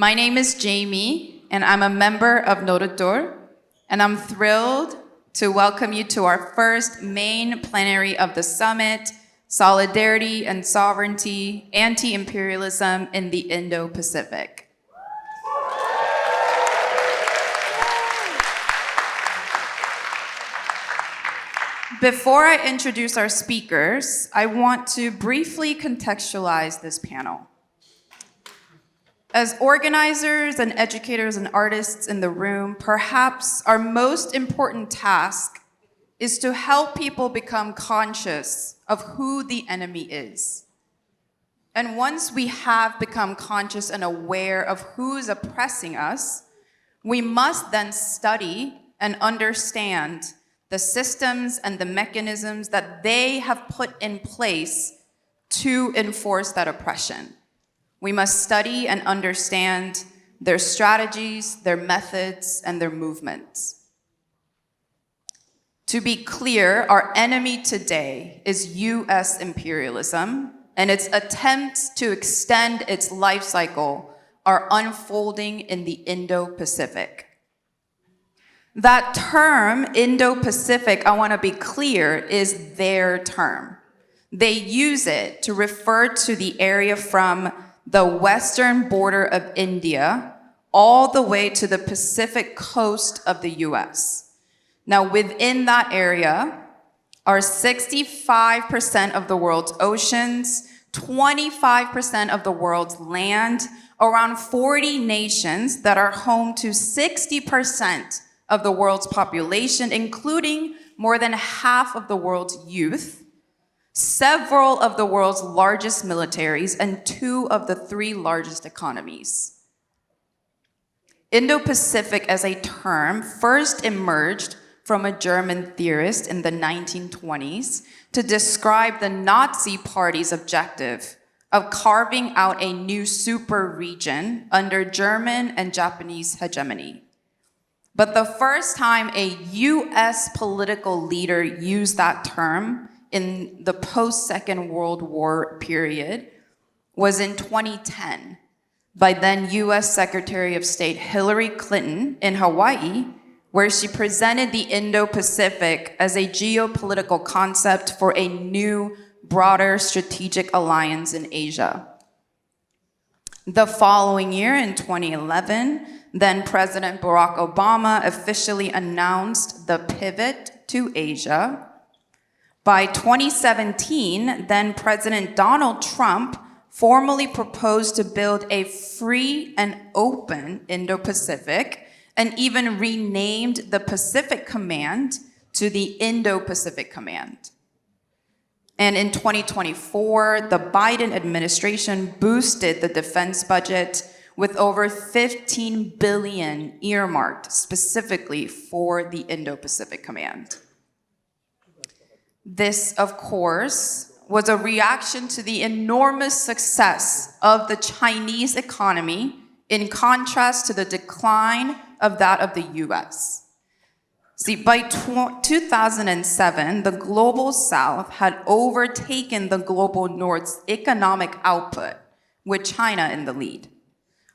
My name is Jamie, and I'm a member of Norutor, and I'm thrilled to welcome you to our first main plenary of the summit, Solidarity and Sovereignty, Anti-Imperialism in the Indo-Pacific. Before I introduce our speakers, I want to briefly contextualize this panel. As organizers and educators and artists in the room, perhaps our most important task is to help people become conscious of who the enemy is. And once we have become conscious and aware of who's oppressing us, we must then study and understand the systems and the mechanisms that they have put in place to enforce that oppression. We must study and understand their strategies, their methods, and their movements. To be clear, our enemy today is US imperialism, and its attempts to extend its life cycle are unfolding in the Indo-Pacific. That term, Indo-Pacific, I want to be clear, is their term. They use it to refer to the area from the western border of India all the way to the Pacific coast of the US. Now, within that area are 65% of the world's oceans, 25% of the world's land, around 40 nations that are home to 60% of the world's population, including more than half of the world's youth, several of the world's largest militaries, and 2 of the 3 largest economies. Indo-Pacific as a term first emerged from a German theorist in the 1920s to describe the Nazi Party's objective of carving out a new super region under German and Japanese hegemony. But the first time a US political leader used that term in the post-Second World War period was in 2010 by then US Secretary of State Hillary Clinton in Hawaii, where she presented the Indo-Pacific as a geopolitical concept for a new, broader strategic alliance in Asia. The following year, in 2011, then President Barack Obama officially announced the pivot to Asia. By 2017, then President Donald Trump formally proposed to build a free and open Indo-Pacific and even renamed the Pacific Command to the Indo-Pacific Command. And in 2024, the Biden administration boosted the defense budget with over $15 billion earmarked specifically for the Indo-Pacific Command. This, of course, was a reaction to the enormous success of the Chinese economy in contrast to the decline of that of the US. See, by 2007, the Global South had overtaken the Global North's economic output, with China in the lead.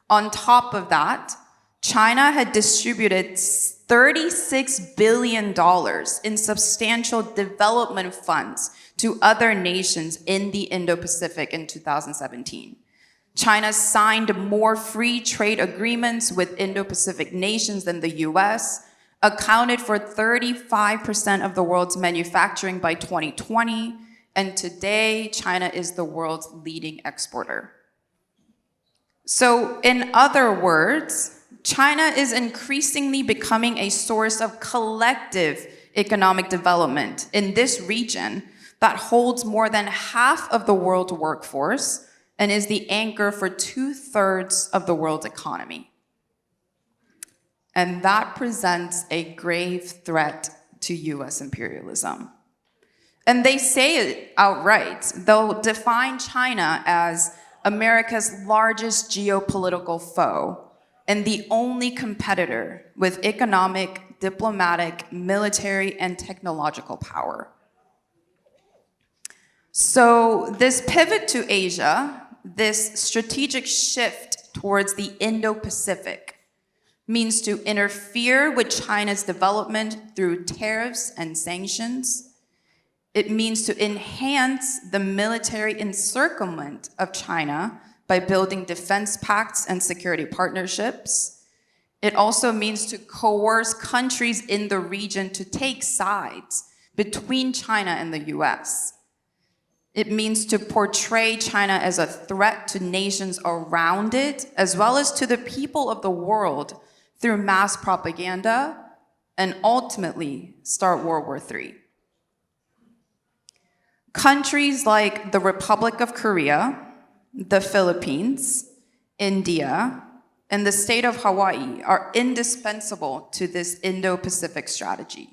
On top of that, China had distributed $36 billion in substantial development funds to other nations in the Indo-Pacific in 2017. China signed more free trade agreements with Indo-Pacific nations than the US, accounted for 35% of the world's manufacturing by 2020, and today China is the world's leading exporter. So, in other words, China is increasingly becoming a source of collective economic development in this region that holds more than half of the world's workforce and is the anchor for 2/3 of the world's economy. And that presents a grave threat to US imperialism. And they say it outright. They'll define China as America's largest geopolitical foe and the only competitor with economic, diplomatic, military, and technological power. So this pivot to Asia, this strategic shift towards the Indo-Pacific, means to interfere with China's development through tariffs and sanctions. It means to enhance the military encirclement of China by building defense pacts and security partnerships. It also means to coerce countries in the region to take sides between China and the US. It means to portray China as a threat to nations around it, as well as to the people of the world through mass propaganda, and ultimately start World War III. Countries like the Republic of Korea, the Philippines, India, and the state of Hawaii are indispensable to this Indo-Pacific strategy.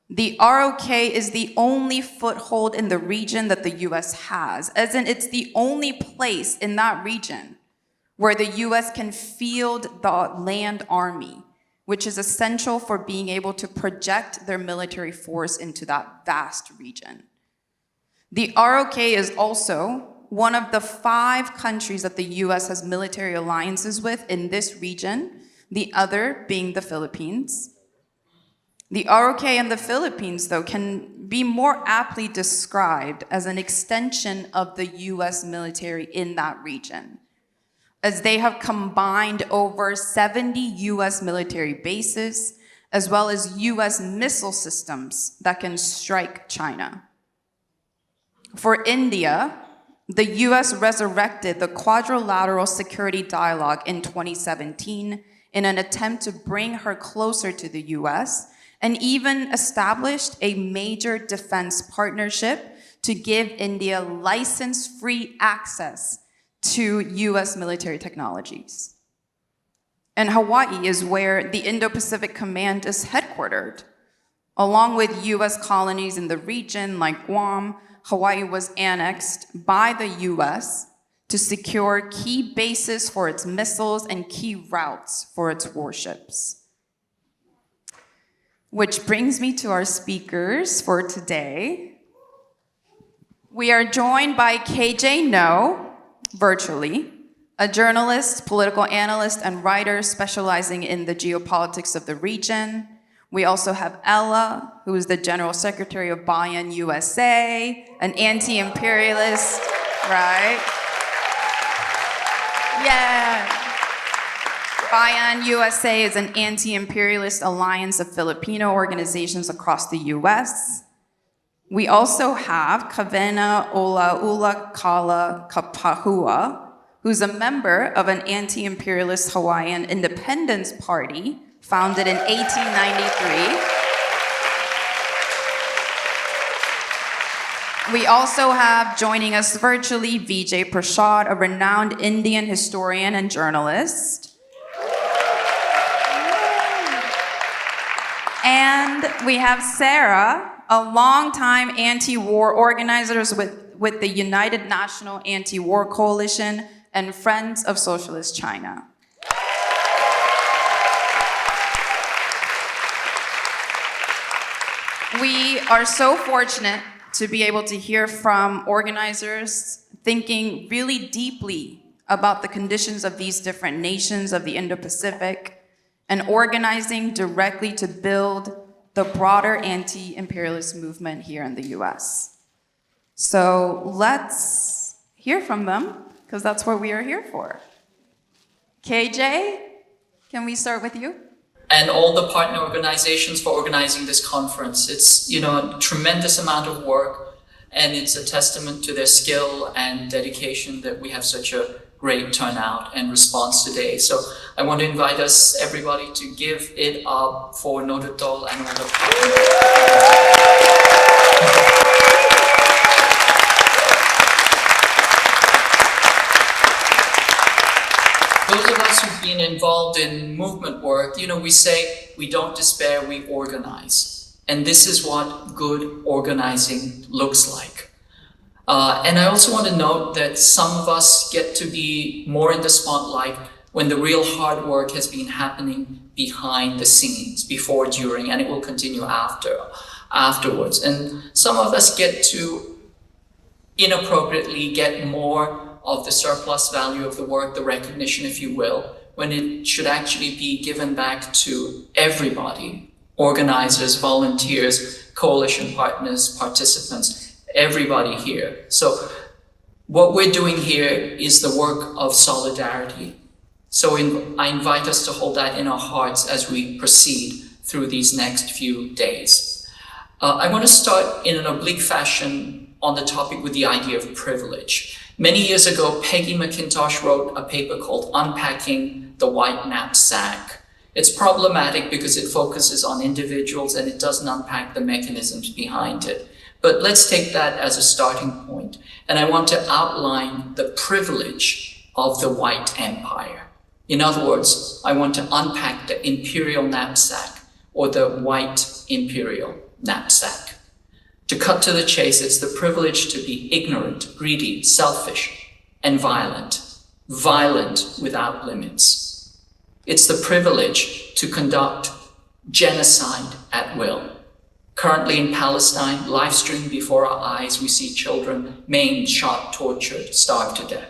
The ROK is the only foothold in the region that the US has, as in it's the only place in that region where the US can field the land army, which is essential for being able to project their military force into that vast region. The ROK is also one of the 5 countries that the US has military alliances with in this region, the other being the Philippines. The ROK and the Philippines, though, can be more aptly described as an extension of the US military in that region, as they have combined over 70 US military bases, as well as US missile systems that can strike China. For India, the US resurrected the Quadrilateral Security Dialogue in 2017 in an attempt to bring her closer to the US, and even established a major defense partnership to give India license-free access to US military technologies. And Hawaii is where the Indo-Pacific Command is headquartered. Along with US colonies in the region like Guam, Hawaii was annexed by the US to secure key bases for its missiles and key routes for its warships. Which brings me to our speakers for today. We are joined by KJ No, virtually, a journalist, political analyst, and writer specializing in the geopolitics of the region. We also have Ella, who is the General Secretary of Bayon USA, an anti-imperialist, right? Yeah. Bayon USA is an anti-imperialist alliance of Filipino organizations across the US. We also have Kawena'ulaokala Kapahua, who's a member of an anti-imperialist Hawaiian independence party founded in 1893. We also have joining us virtually Vijay Prashad, a renowned Indian historian and journalist. And we have Sara, a longtime anti-war organizer with the United National Anti-War Coalition and Friends of Socialist China. We are so fortunate to be able to hear from organizers thinking really deeply about the conditions of these different nations of the Indo-Pacific and organizing directly to build the broader anti-imperialist movement here in the US. So let's hear from them, because that's what we are here for. KJ, can we start with you? And all the partner organizations for organizing this conference. It's, a tremendous amount of work, and it's a testament to their skill and dedication that we have such a great turnout and response today. So I want to invite us, everybody, to give it up for Nodutol and all the partners. Those of us who've been involved in movement work, we say we don't despair, we organize. And this is what good organizing looks like. And I also want to note that some of us get to be more in the spotlight when the real hard work has been happening behind the scenes, before, during, and it will continue afterwards. And some of us get to inappropriately get more of the surplus value of the work, the recognition, if you will, when it should actually be given back to everybody, organizers, volunteers, coalition partners, participants, everybody here. So what we're doing here is the work of solidarity. So I invite us to hold that in our hearts as we proceed through these next few days. I want to start in an oblique fashion on the topic with the idea of privilege. Many years ago, Peggy McIntosh wrote a paper called Unpacking the White Knapsack. It's problematic because it focuses on individuals and it doesn't unpack the mechanisms behind it. But let's take that as a starting point. And I want to outline the privilege of the white empire. In other words, I want to unpack the imperial knapsack or the white imperial knapsack. To cut to the chase, it's the privilege to be ignorant, greedy, selfish, and violent. Violent without limits. It's the privilege to conduct genocide at will. Currently in Palestine, live streamed before our eyes, we see children maimed, shot, tortured, starved to death.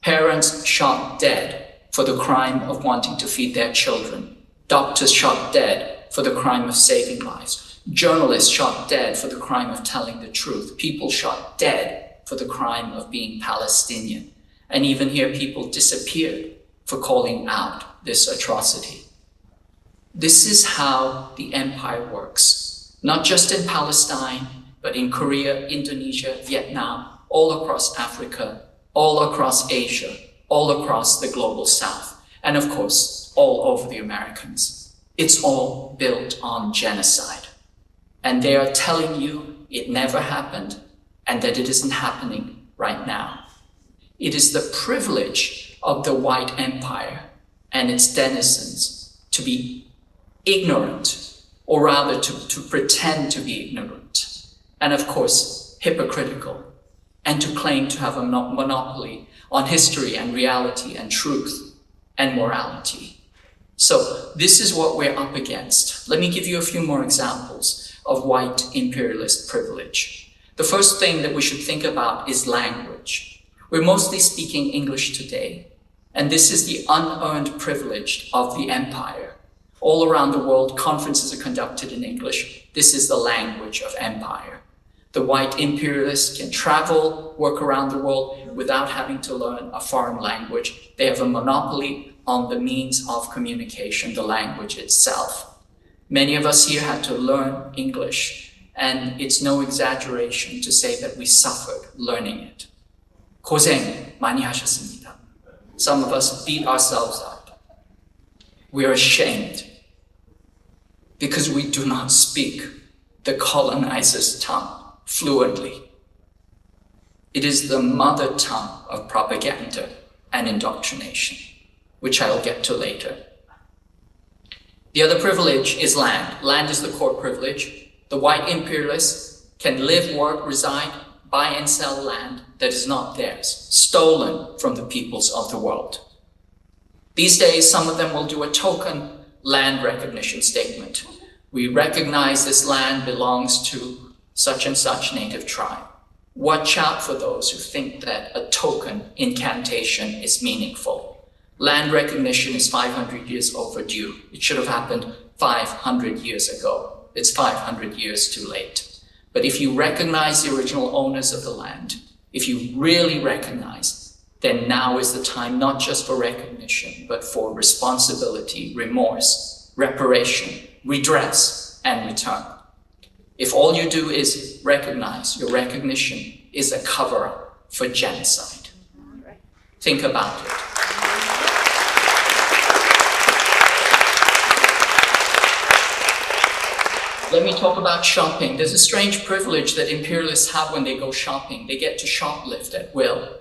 Parents shot dead for the crime of wanting to feed their children. Doctors shot dead for the crime of saving lives. Journalists shot dead for the crime of telling the truth. People shot dead for the crime of being Palestinian. And even here, people disappeared for calling out this atrocity. This is how the empire works, not just in Palestine, but in Korea, Indonesia, Vietnam, all across Africa, all across Asia, all across the global south, and of course, all over the Americas. It's all built on genocide. And they are telling you it never happened and that it isn't happening right now. It is the privilege of the white empire and its denizens to be ignorant, or rather to pretend to be ignorant, and of course, hypocritical, and to claim to have a monopoly on history and reality and truth and morality. So this is what we're up against. Let me give you a few more examples of white imperialist privilege. The first thing that we should think about is language. We're mostly speaking English today, and this is the unearned privilege of the empire. All around the world, conferences are conducted in English. This is the language of empire. The white imperialists can travel, work around the world without having to learn a foreign language. They have a monopoly on the means of communication, the language itself. Many of us here had to learn English, and it's no exaggeration to say that we suffered learning it. 고생 많이 하셨습니다. Some of us beat ourselves up. We're ashamed because we do not speak the colonizer's tongue fluently. It is the mother tongue of propaganda and indoctrination, which I'll get to later. The other privilege is land. Land is the core privilege. The white imperialists can live, work, reside, buy and sell land that is not theirs, stolen from the peoples of the world. These days, some of them will do a token land recognition statement. We recognize this land belongs to such and such native tribe. Watch out for those who think that a token incantation is meaningful. Land recognition is 500 years overdue. It should have happened 500 years ago. It's 500 years too late. But if you recognize the original owners of the land, if you really recognize, then now is the time not just for recognition, but for responsibility, remorse, reparation, redress, and return. If all you do is recognize, your recognition is a cover-up for genocide. Think about it. Let me talk about shopping. There's a strange privilege that imperialists have when they go shopping. They get to shoplift at will.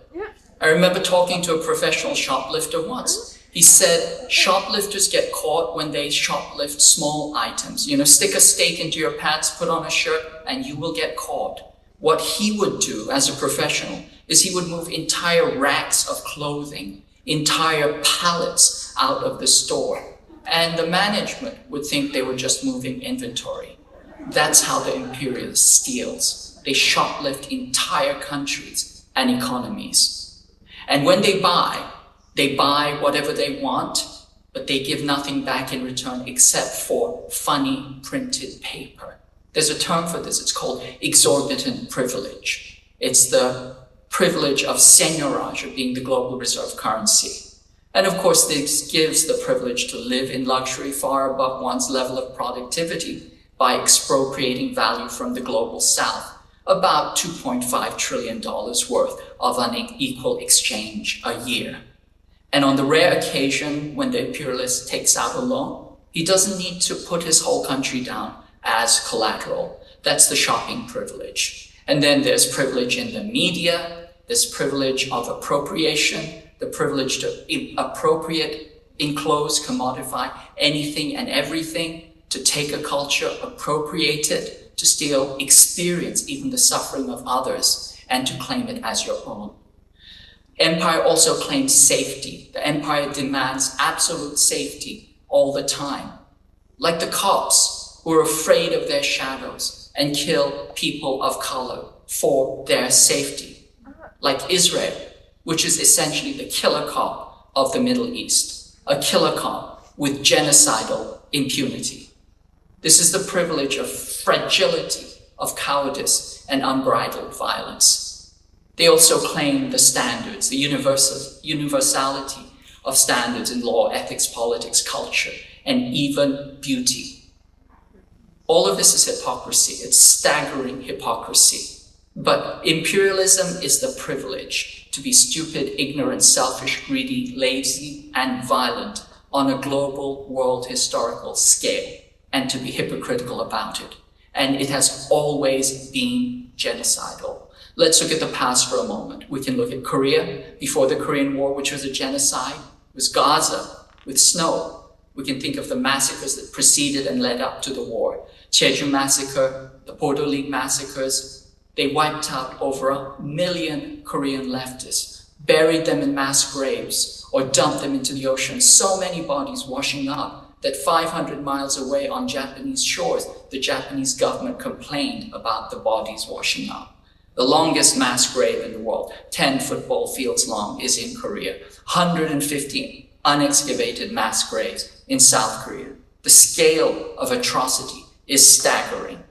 I remember talking to a professional shoplifter once. He said, shoplifters get caught when they shoplift small items. You know, stick a steak into your pants, put on a shirt, and you will get caught. What he would do as a professional is he would move entire racks of clothing, entire pallets out of the store. And the management would think they were just moving inventory. That's how the imperialist steals. They shoplift entire countries and economies. And when they buy whatever they want, but they give nothing back in return except for funny printed paper. There's a term for this, it's called exorbitant privilege. It's the privilege of seigniorage, of being the global reserve currency. And of course, this gives the privilege to live in luxury far above one's level of productivity by expropriating value from the global south, about $2.5 trillion worth of unequal exchange a year. And on the rare occasion when the imperialist takes out a loan, he doesn't need to put his whole country down as collateral. That's the shopping privilege. And then there's privilege in the media, there's privilege of appropriation, the privilege to appropriate, enclose, commodify anything and everything, to take a culture, appropriate it, to steal experience, even the suffering of others, and to claim it as your own. Empire also claims safety. The empire demands absolute safety all the time. Like the cops who are afraid of their shadows and kill people of color for their safety. Like Israel, which is essentially the killer cop of the Middle East, a killer cop with genocidal impunity. This is the privilege of fragility, of cowardice, and unbridled violence. They also claim the standards, the universality of standards in law, ethics, politics, culture, and even beauty. All of this is hypocrisy. It's staggering hypocrisy. But imperialism is the privilege to be stupid, ignorant, selfish, greedy, lazy, and violent on a global world historical scale, and to be hypocritical about it. And it has always been genocidal. Let's look at the past for a moment. We can look at Korea before the Korean War, which was a genocide. It was Gaza with snow. We can think of the massacres that preceded and led up to the war. Jeju massacre, the Porto League massacres. They wiped out over 1 million Korean leftists, buried them in mass graves, or dumped them into the ocean. So many bodies washing up that 500 miles away on Japanese shores, the Japanese government complained about the bodies washing up. The longest mass grave in the world, 10 football fields long, is in Korea. 150 unexcavated mass graves in South Korea. The scale of atrocity is staggering.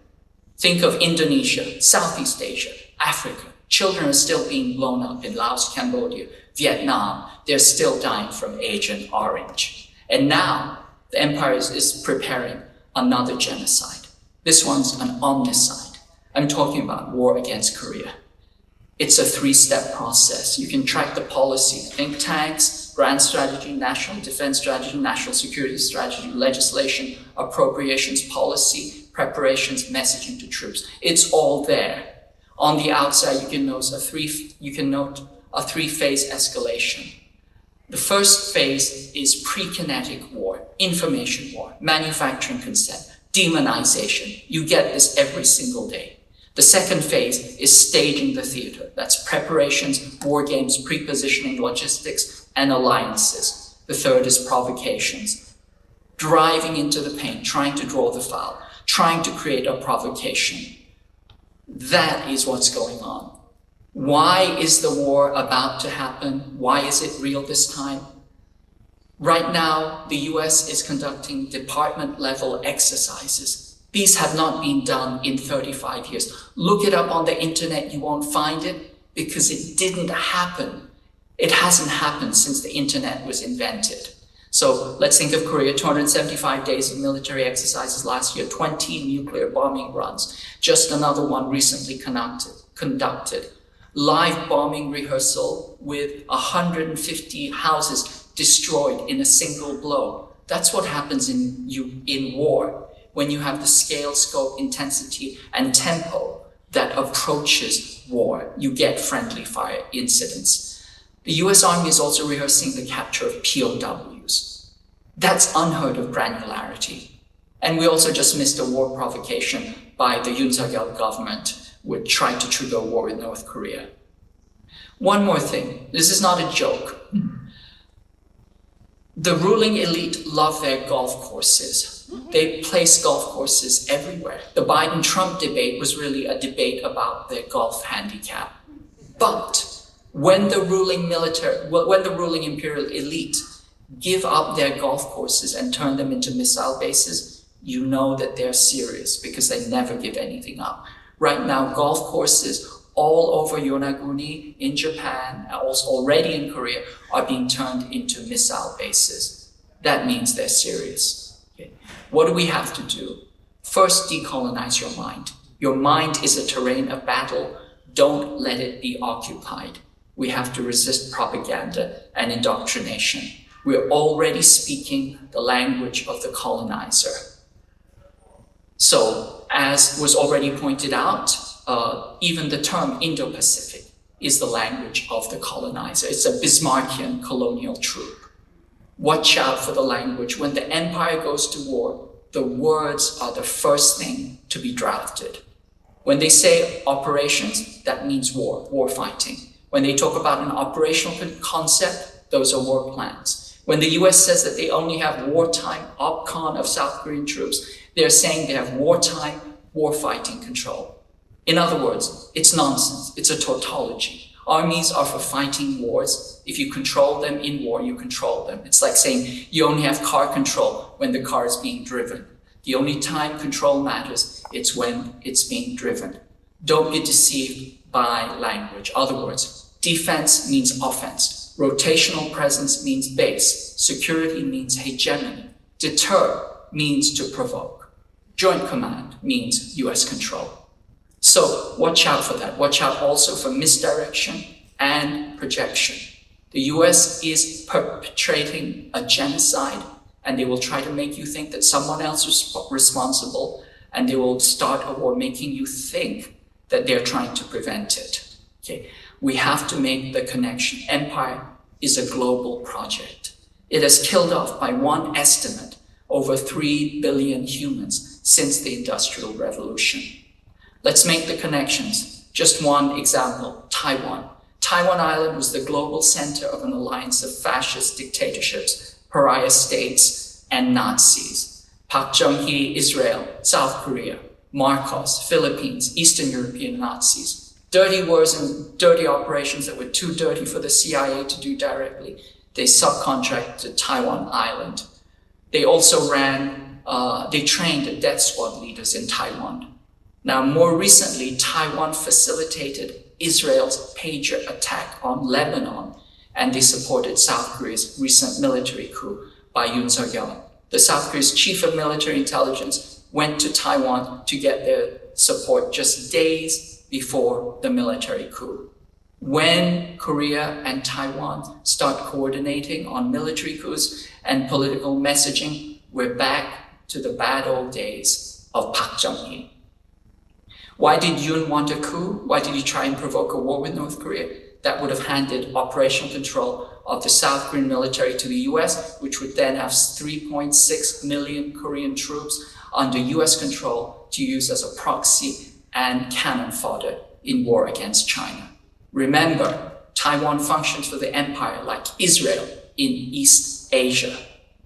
Think of Indonesia, Southeast Asia, Africa. Children are still being blown up in Laos, Cambodia, Vietnam. They're still dying from Agent Orange. And now the empire is preparing another genocide. This one's an omnicide. I'm talking about war against Korea. It's a 3-step process. You can track the policy, think tanks, grand strategy, national defense strategy, national security strategy, legislation, appropriations policy, preparations, messaging to troops. It's all there. On the outside, you can note a 3-phase escalation. The first phase is pre-kinetic war, information war, manufacturing consent, demonization. You get this every single day. The second phase is staging the theater. That's preparations, war games, pre-positioning, logistics, and alliances. The third is provocations. Driving into the paint, trying to draw the foul, trying to create a provocation. That is what's going on. Why is the war about to happen? Why is it real this time? Right now, the US is conducting department-level exercises. These have not been done in 35 years. Look it up on the internet, you won't find it because it didn't happen. It hasn't happened since the internet was invented. So let's think of Korea, 275 days of military exercises last year, 20 nuclear bombing runs, just another one recently conducted. Live bombing rehearsal with 150 houses destroyed in a single blow. That's what happens in war. When you have the scale, scope, intensity, and tempo that approaches war, you get friendly fire incidents. The US Army is also rehearsing the capture of POWs. That's unheard of granularity. And we also just missed a war provocation by the Yoon Suk-yeol government, which tried to trigger a war in North Korea. One more thing, this is not a joke. The ruling elite love their golf courses. They place golf courses everywhere. The Biden-Trump debate was really a debate about their golf handicap. But When the ruling imperial elite give up their golf courses and turn them into missile bases, you know that they're serious because they never give anything up. Right now, golf courses all over Yonaguni, in Japan, also already in Korea, are being turned into missile bases. That means they're serious. Okay. What do we have to do? First, decolonize your mind. Your mind is a terrain of battle. Don't let it be occupied. We have to resist propaganda and indoctrination. We're already speaking the language of the colonizer. So, as was already pointed out, even the term Indo-Pacific is the language of the colonizer. It's a Bismarckian colonial trope. Watch out for the language. When the empire goes to war, the words are the first thing to be drafted. When they say operations, that means war fighting. When they talk about an operational concept, those are war plans. When the US says that they only have wartime OPCON of South Korean troops, they're saying they have wartime war-fighting control. In other words, it's nonsense. It's a tautology. Armies are for fighting wars. If you control them in war, you control them. It's like saying you only have car control when the car is being driven. The only time control matters, it's when it's being driven. Don't be deceived by language. Other words, defense means offense. Rotational presence means base. Security means hegemony. Deter means to provoke. Joint command means US control. So watch out for that. Watch out also for misdirection and projection. The US is perpetrating a genocide, and they will try to make you think that someone else is responsible, and they will start a war making you think that they're trying to prevent it. Okay. We have to make the connection. Empire is a global project. It has killed off, by one estimate, over 3 billion humans since the Industrial Revolution. Let's make the connections. Just one example, Taiwan. Taiwan Island was the global center of an alliance of fascist dictatorships, pariah states, and Nazis. Park Chung-hee, Israel, South Korea, Marcos, Philippines, Eastern European Nazis. Dirty wars and dirty operations that were too dirty for the CIA to do directly. They subcontracted Taiwan Island. They also they trained the death squad leaders in Taiwan. Now, more recently, Taiwan facilitated Israel's pager attack on Lebanon, and they supported South Korea's recent military coup by Yoon Suk-yeol. The South Korea's chief of military intelligence went to Taiwan to get their support just days before the military coup. When Korea and Taiwan start coordinating on military coups and political messaging, we're back to the bad old days of Park Chung-hee. Why did Yoon want a coup? Why did he try and provoke a war with North Korea? That would have handed operational control of the South Korean military to the US, which would then have 3.6 million Korean troops under US control to use as a proxy and cannon fodder in war against China. Remember, Taiwan functions for the empire like Israel in East Asia.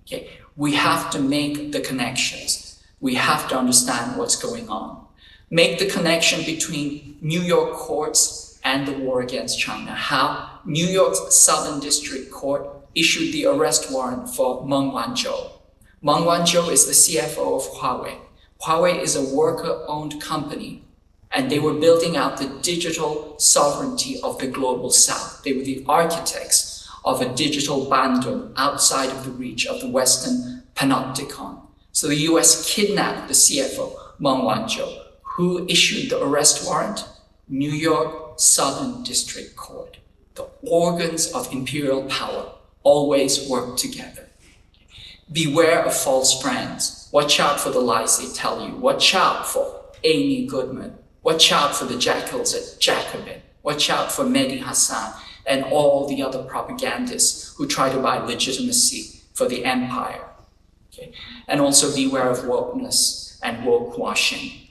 Okay? We have to make the connections. We have to understand what's going on. Make the connection between New York courts and the war against China. How New York's Southern District Court issued the arrest warrant for Meng Wanzhou. Meng Wanzhou is the CFO of Huawei. Huawei is a worker-owned company, and they were building out the digital sovereignty of the global South. They were the architects of a digital Bandung outside of the reach of the Western panopticon. So the US kidnapped the CFO, Meng Wanzhou. Who issued the arrest warrant? New York Southern District Court. The organs of imperial power always work together. Beware of false friends. Watch out for the lies they tell you. Watch out for Amy Goodman. Watch out for the jackals at Jacobin. Watch out for Mehdi Hassan and all the other propagandists who try to buy legitimacy for the empire. Okay? And also beware of wokeness and woke washing.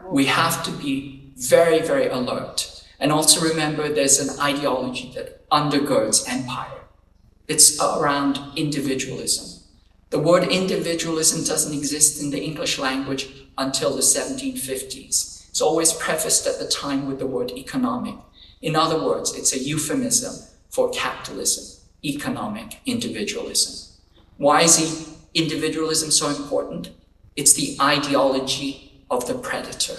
We have to be very, very alert. And also remember, there's an ideology that undergirds empire. It's around individualism. The word individualism doesn't exist in the English language until the 1750s. It's always prefaced at the time with the word economic. In other words, it's a euphemism for capitalism, economic individualism. Why is individualism so important? It's the ideology of the predator.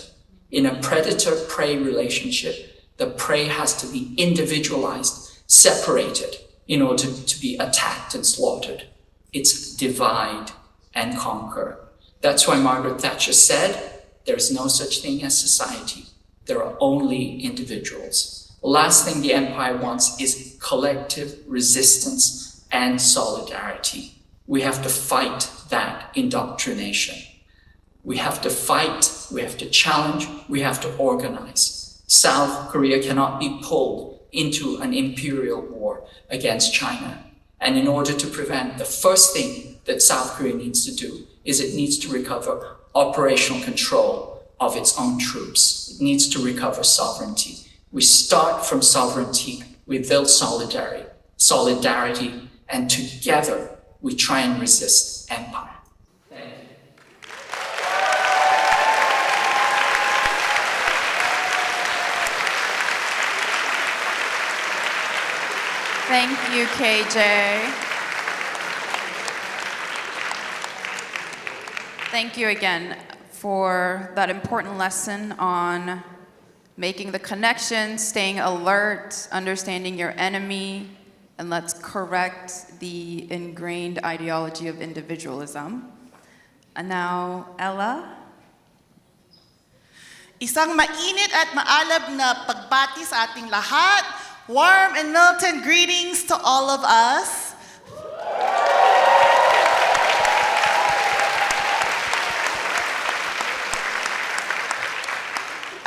In a predator-prey relationship, the prey has to be individualized, separated, in order to be attacked and slaughtered. It's divide and conquer. That's why Margaret Thatcher said, there is no such thing as society. There are only individuals. The last thing the empire wants is collective resistance and solidarity. We have to fight that indoctrination. We have to fight, we have to challenge, we have to organize. South Korea cannot be pulled into an imperial war against China. And in order to prevent, the first thing that South Korea needs to do is it needs to recover operational control of its own troops. It needs to recover sovereignty. We start from sovereignty, we build solidarity, and together we try and resist empire. Thank you, KJ. Thank you again for that important lesson on making the connection, staying alert, understanding your enemy, and let's correct the ingrained ideology of individualism. And now, Ella. Isang mainit at maalab na pagbati sa ating lahat. Warm and militant greetings to all of us.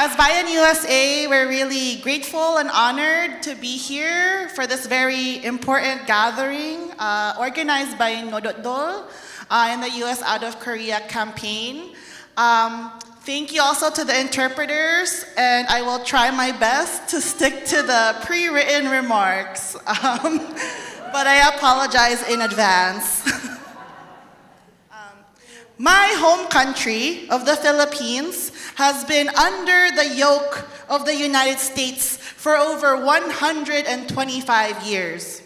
As Bayon USA, we're really grateful and honored to be here for this very important gathering organized by Nodotdol in the U.S. Out of Korea campaign. Thank you also to the interpreters, and I will try my best to stick to the pre-written remarks, but I apologize in advance. My home country of the Philippines has been under the yoke of the United States for over 125 years.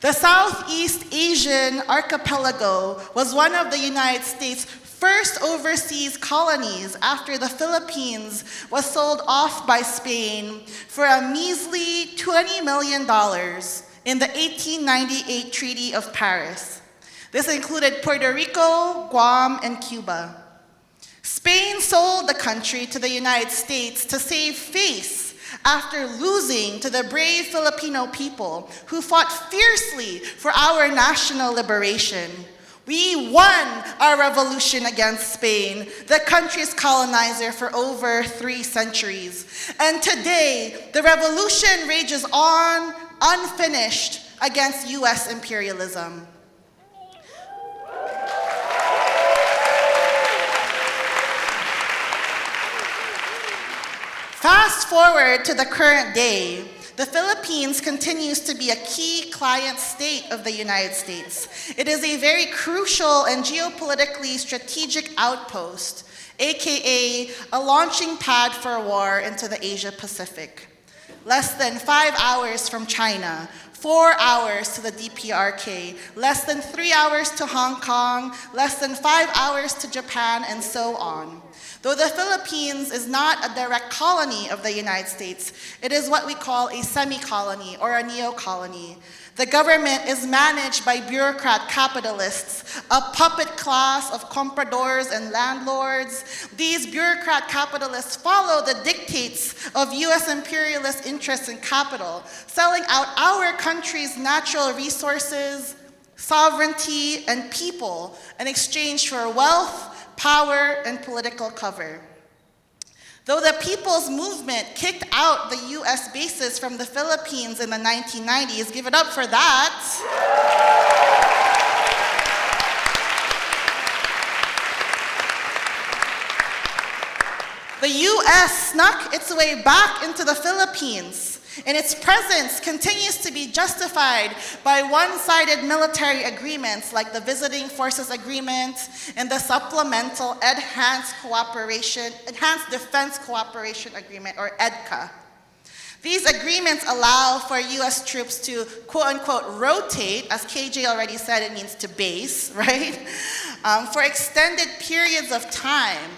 The Southeast Asian archipelago was one of the United States' first overseas colonies after the Philippines was sold off by Spain for a measly $20 million in the 1898 Treaty of Paris. This included Puerto Rico, Guam, and Cuba. Spain sold the country to the United States to save face after losing to the brave Filipino people who fought fiercely for our national liberation. We won our revolution against Spain, the country's colonizer for over 3 centuries. And today, the revolution rages on, unfinished, against US imperialism. Fast forward to the current day, the Philippines continues to be a key client state of the United States. It is a very crucial and geopolitically strategic outpost, aka a launching pad for war into the Asia-Pacific. Less than 5 hours from China, 4 hours to the DPRK, less than 3 hours to Hong Kong, less than 5 hours to Japan, and so on. Though the Philippines is not a direct colony of the United States, it is what we call a semi-colony or a neo-colony. The government is managed by bureaucrat capitalists, a puppet class of compradors and landlords. These bureaucrat capitalists follow the dictates of US imperialist interests in capital, selling out our country's natural resources, sovereignty, and people in exchange for wealth, power, and political cover. Though the People's Movement kicked out the US bases from the Philippines in the 1990s, give it up for that. The US snuck its way back into the Philippines, and its presence continues to be justified by one-sided military agreements like the Visiting Forces Agreement and the Supplemental Enhanced Defense Cooperation Agreement, or EDCA. These agreements allow for US troops to quote-unquote rotate, as KJ already said, it means to base, right? For extended periods of time,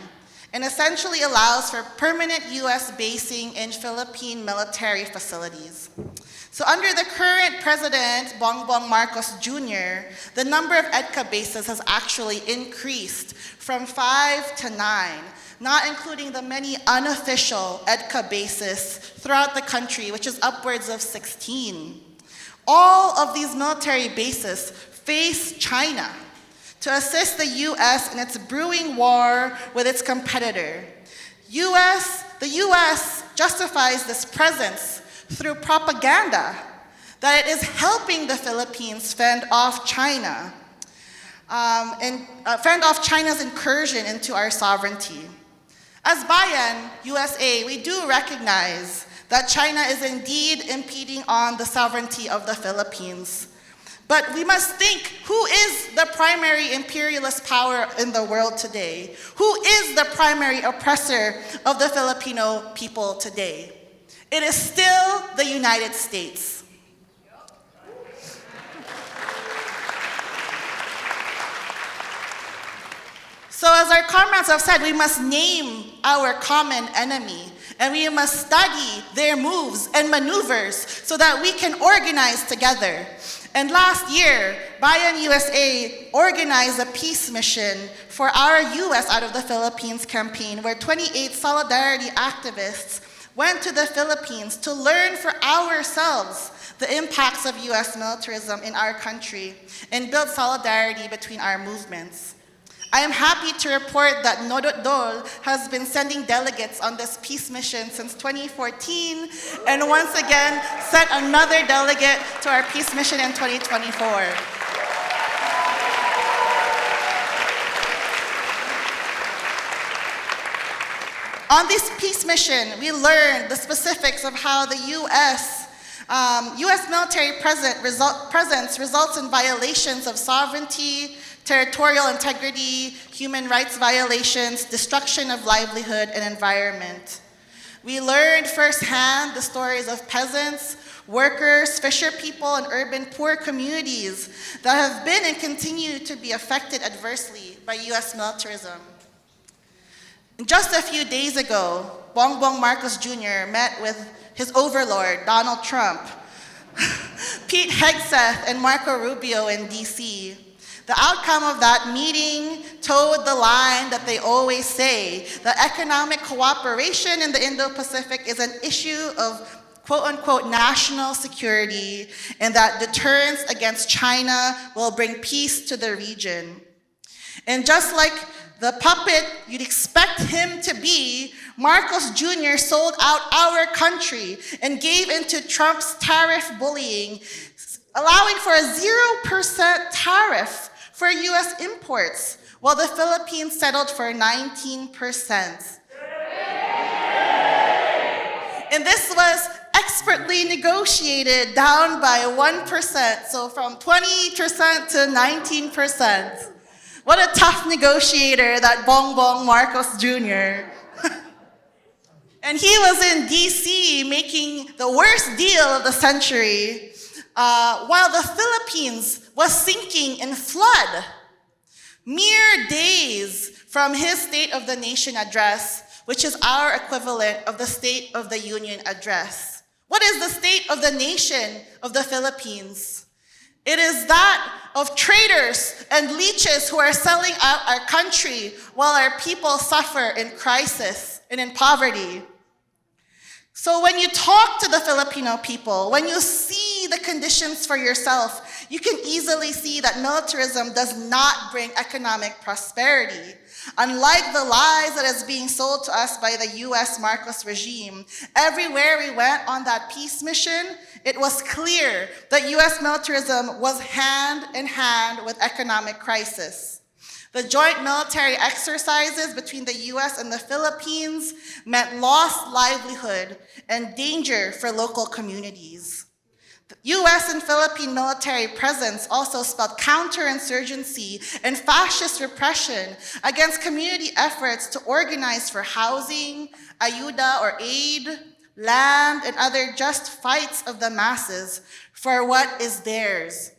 and essentially allows for permanent US basing in Philippine military facilities. So under the current president, Bongbong Marcos Jr., the number of EDCA bases has actually increased from 5 to 9, not including the many unofficial EDCA bases throughout the country, which is upwards of 16. All of these military bases face China to assist the US in its brewing war with its competitor. The US justifies this presence through propaganda that it is helping the Philippines fend off China and fend off China's incursion into our sovereignty. As Bayon USA, we do recognize that China is indeed impeding on the sovereignty of the Philippines. But we must think, who is the primary imperialist power in the world today? Who is the primary oppressor of the Filipino people today? It is still the United States. So as our comrades have said, we must name our common enemy, and we must study their moves and maneuvers so that we can organize together. And last year, Bayon USA organized a peace mission for our US Out of the Philippines campaign, where 28 solidarity activists went to the Philippines to learn for ourselves the impacts of US militarism in our country and build solidarity between our movements. I am happy to report that Nodot Dol has been sending delegates on this peace mission since 2014, and once again sent another delegate to our peace mission in 2024. On this peace mission, we learned the specifics of how the US military presence results in violations of sovereignty, territorial integrity, human rights violations, destruction of livelihood and environment. We learned firsthand the stories of peasants, workers, fisher people, and urban poor communities that have been and continue to be affected adversely by US militarism. Just a few days ago, Bongbong Marcos Jr. met with his overlord, Donald Trump, Pete Hegseth, and Marco Rubio in DC. The outcome of that meeting towed the line that they always say, that economic cooperation in the Indo-Pacific is an issue of quote-unquote national security, and that deterrence against China will bring peace to the region. And just like the puppet you'd expect him to be, Marcos Jr. sold out our country and gave into Trump's tariff bullying, allowing for a 0% tariff for US imports, while the Philippines settled for 19%. And this was expertly negotiated down by 1%, so from 20% to 19%. What a tough negotiator, that Bongbong Marcos Jr. And he was in DC making the worst deal of the century, while the Philippines was sinking in flood. Mere days from his State of the Nation address, which is our equivalent of the State of the Union address. What is the State of the Nation of the Philippines? It is that of traitors and leeches who are selling out our country while our people suffer in crisis and in poverty. So when you talk to the Filipino people, when you see the conditions for yourself, you can easily see that militarism does not bring economic prosperity. Unlike the lies that is being sold to us by the US Marcos regime, everywhere we went on that peace mission, it was clear that US militarism was hand in hand with economic crisis. The joint military exercises between the US and the Philippines meant lost livelihood and danger for local communities. The US and Philippine military presence also spelled counterinsurgency and fascist repression against community efforts to organize for housing, ayuda or aid, land, and other just fights of the masses for what is theirs.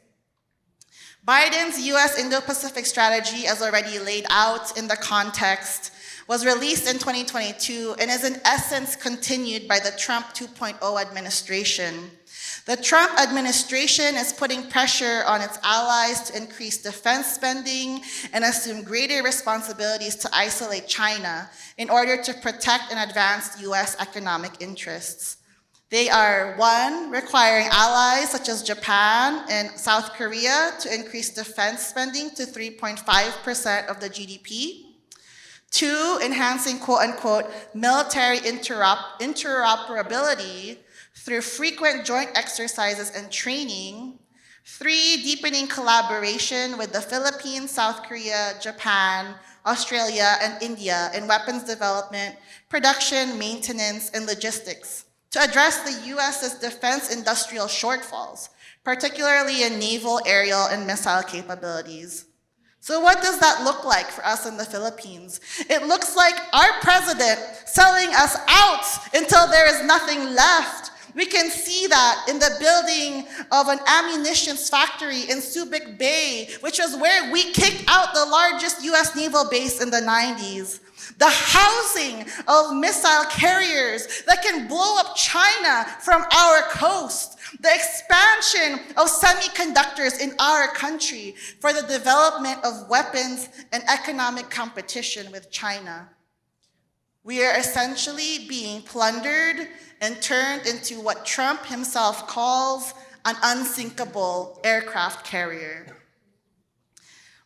Biden's US Indo-Pacific strategy, as already laid out in the context, was released in 2022 and is in essence continued by the Trump 2.0 administration. The Trump administration is putting pressure on its allies to increase defense spending and assume greater responsibilities to isolate China in order to protect and advance US economic interests. They are, 1, requiring allies such as Japan and South Korea to increase defense spending to 3.5% of the GDP. 2, enhancing quote-unquote military interoperability through frequent joint exercises and training. 3, deepening collaboration with the Philippines, South Korea, Japan, Australia, and India in weapons development, production, maintenance, and logistics to address the US's defense industrial shortfalls, particularly in naval, aerial, and missile capabilities. So what does that look like for us in the Philippines? It looks like our president selling us out until there is nothing left. We can see that in the building of an ammunition factory in Subic Bay, which was where we kicked out the largest US naval base in the 90s. The housing of missile carriers that can blow up China from our coast. The expansion of semiconductors in our country for the development of weapons and economic competition with China. We are essentially being plundered and turned into what Trump himself calls an unsinkable aircraft carrier.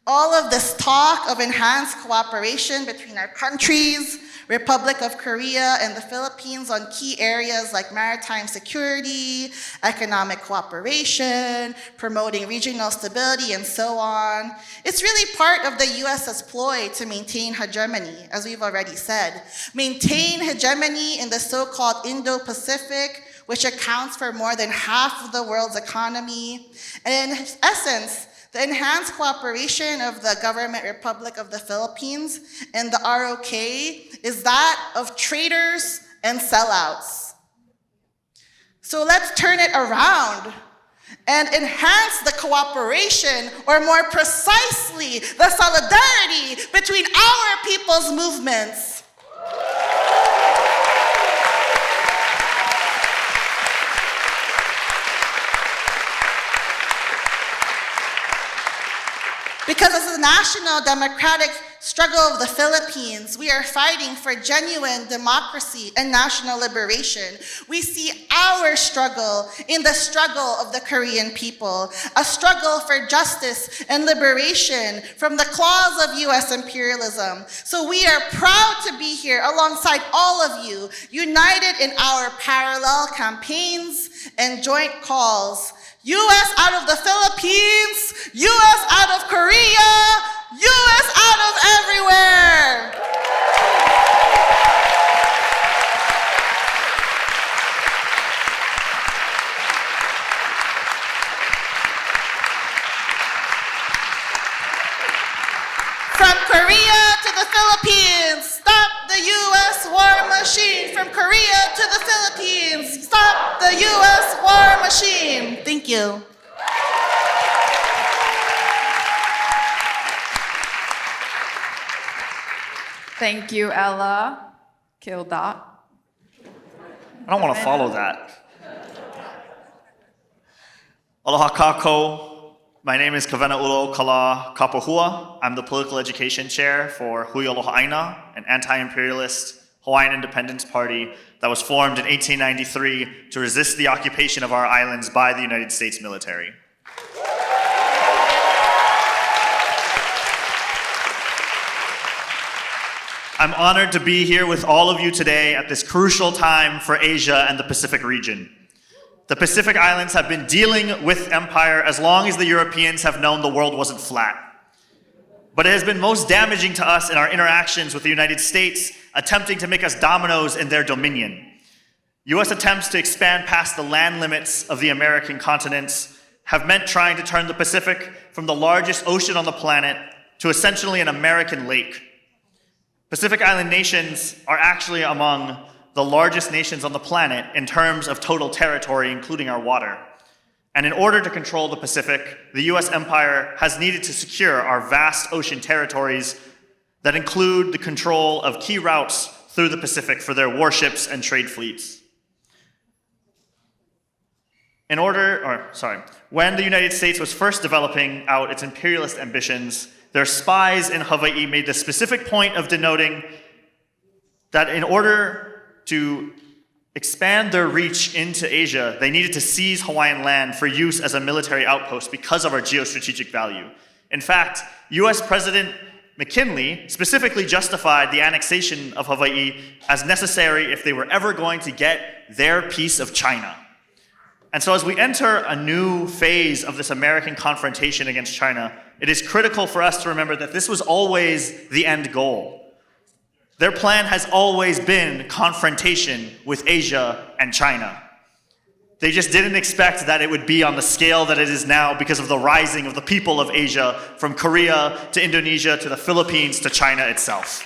All of this talk of enhanced cooperation between our countries, Republic of Korea and the Philippines on key areas like maritime security, economic cooperation, promoting regional stability, and so on. It's really part of the US's ploy to maintain hegemony, as we've already said. Maintain hegemony in the so-called Indo-Pacific, which accounts for more than half of the world's economy. And in essence, the enhanced cooperation of the Government Republic of the Philippines and the ROK is that of traitors and sellouts. So let's turn it around and enhance the cooperation, or more precisely, the solidarity between our people's movements. Because as the national democratic struggle of the Philippines, we are fighting for genuine democracy and national liberation. We see our struggle in the struggle of the Korean people, a struggle for justice and liberation from the claws of US imperialism. So we are proud to be here alongside all of you, united in our parallel campaigns and joint calls. US out of the Philippines, US out of Korea, US out of everywhere. From Korea to the Philippines, stop the US war machine. From Korea to the Philippines, stop the US war machine. Thank you. Thank you, Ella. Kill that. I don't want to follow that. Aloha kako. My name is Kawena'ulaokala Kapahua. I'm the political education chair for Hui Aloha'aina, an anti-imperialist Hawaiian independence party that was formed in 1893 to resist the occupation of our islands by the United States military. I'm honored to be here with all of you today at this crucial time for Asia and the Pacific region. The Pacific Islands have been dealing with empire as long as the Europeans have known the world wasn't flat. But it has been most damaging to us in our interactions with the United States, attempting to make us dominoes in their dominion. US attempts to expand past the land limits of the American continents have meant trying to turn the Pacific from the largest ocean on the planet to essentially an American lake. Pacific Island nations are actually among the largest nations on the planet in terms of total territory, including our water. And in order to control the Pacific, the US empire has needed to secure our vast ocean territories that include the control of key routes through the Pacific for their warships and trade fleets. When the United States was first developing out its imperialist ambitions, their spies in Hawaii made the specific point of denoting that in order to expand their reach into Asia, they needed to seize Hawaiian land for use as a military outpost because of our geostrategic value. In fact, US President McKinley specifically justified the annexation of Hawaii as necessary if they were ever going to get their piece of China. And so as we enter a new phase of this American confrontation against China, it is critical for us to remember that this was always the end goal. Their plan has always been confrontation with Asia and China. They just didn't expect that it would be on the scale that it is now because of the rising of the people of Asia, from Korea to Indonesia to the Philippines to China itself.